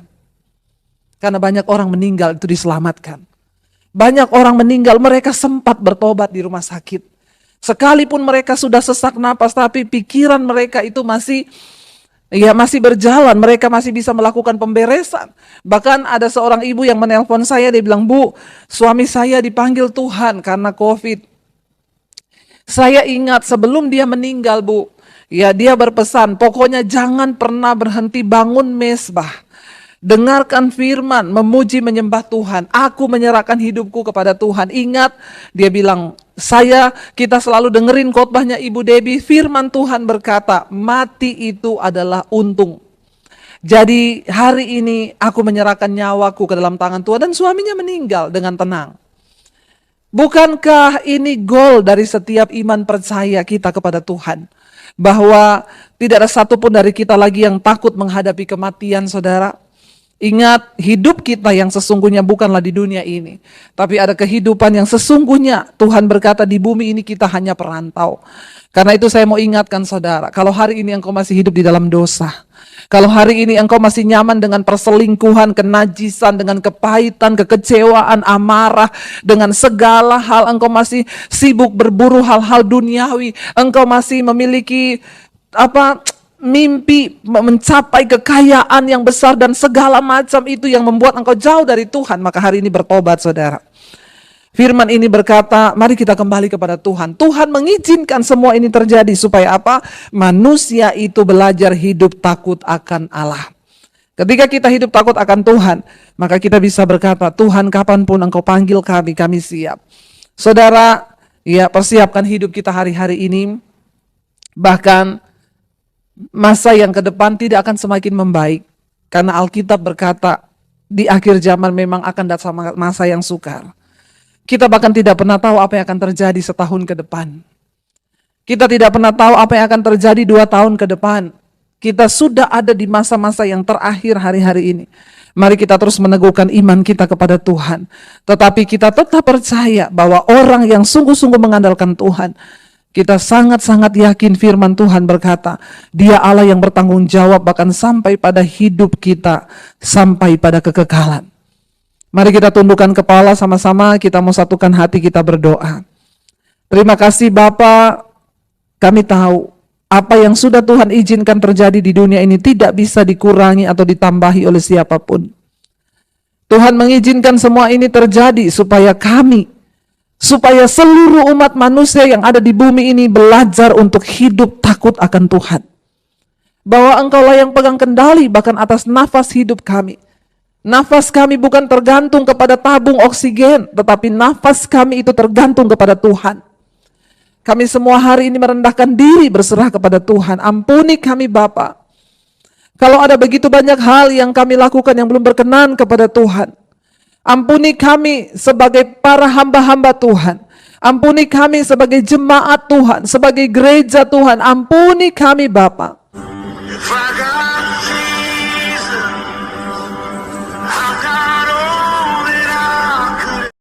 Karena banyak orang meninggal itu diselamatkan. Banyak orang meninggal, mereka sempat bertobat di rumah sakit. Sekalipun mereka sudah sesak napas, tapi pikiran mereka itu masih berjalan. Mereka masih bisa melakukan pemberesan. Bahkan ada seorang ibu yang menelpon saya, dia bilang, Bu, suami saya dipanggil Tuhan karena COVID. Saya ingat sebelum dia meninggal, Bu, ya dia berpesan, pokoknya jangan pernah berhenti bangun mezbah. Dengarkan firman, memuji menyembah Tuhan. Aku menyerahkan hidupku kepada Tuhan. Ingat, dia bilang, kita selalu dengerin khotbahnya Ibu Debbie. Firman Tuhan berkata, mati itu adalah untung. Jadi hari ini aku menyerahkan nyawaku ke dalam tangan Tuhan. Dan suaminya meninggal dengan tenang. Bukankah ini goal dari setiap iman percaya kita kepada Tuhan? Bahwa tidak ada satupun dari kita lagi yang takut menghadapi kematian, saudara. Ingat, hidup kita yang sesungguhnya bukanlah di dunia ini, tapi ada kehidupan yang sesungguhnya. Tuhan berkata di bumi ini kita hanya perantau. Karena itu saya mau ingatkan saudara, kalau hari ini engkau masih hidup di dalam dosa, kalau hari ini engkau masih nyaman dengan perselingkuhan, kenajisan, dengan kepahitan, kekecewaan, amarah, dengan segala hal, engkau masih sibuk berburu hal-hal duniawi, engkau masih memiliki mimpi mencapai kekayaan yang besar dan segala macam itu yang membuat engkau jauh dari Tuhan, maka hari ini bertobat saudara. Firman ini berkata, mari kita kembali kepada Tuhan. Tuhan mengizinkan semua ini terjadi supaya apa? Manusia itu belajar hidup takut akan Allah. Ketika kita hidup takut akan Tuhan, maka kita bisa berkata, Tuhan kapanpun engkau panggil kami, kami siap. Saudara, ya persiapkan hidup kita hari-hari ini. Bahkan masa yang ke depan tidak akan semakin membaik. Karena Alkitab berkata, di akhir zaman memang akan datang masa yang sukar. Kita bahkan tidak pernah tahu apa yang akan terjadi setahun ke depan. Kita tidak pernah tahu apa yang akan terjadi 2 tahun ke depan. Kita sudah ada di masa-masa yang terakhir hari-hari ini. Mari kita terus meneguhkan iman kita kepada Tuhan. Tetapi kita tetap percaya bahwa orang yang sungguh-sungguh mengandalkan Tuhan, kita sangat-sangat yakin firman Tuhan berkata, Dia Allah yang bertanggung jawab bahkan sampai pada hidup kita, sampai pada kekekalan. Mari kita tundukkan kepala sama-sama, kita mau satukan hati, kita berdoa. Terima kasih Bapa, kami tahu apa yang sudah Tuhan izinkan terjadi di dunia ini tidak bisa dikurangi atau ditambahi oleh siapapun. Tuhan mengizinkan semua ini terjadi supaya seluruh umat manusia yang ada di bumi ini belajar untuk hidup takut akan Tuhan. Bahwa Engkaulah yang pegang kendali bahkan atas nafas hidup kami. Nafas kami bukan tergantung kepada tabung oksigen, tetapi nafas kami itu tergantung kepada Tuhan. Kami semua hari ini merendahkan diri berserah kepada Tuhan. Ampuni kami Bapa. Kalau ada begitu banyak hal yang kami lakukan yang belum berkenan kepada Tuhan. Ampuni kami sebagai para hamba-hamba Tuhan. Ampuni kami sebagai jemaat Tuhan, sebagai gereja Tuhan. Ampuni kami Bapa.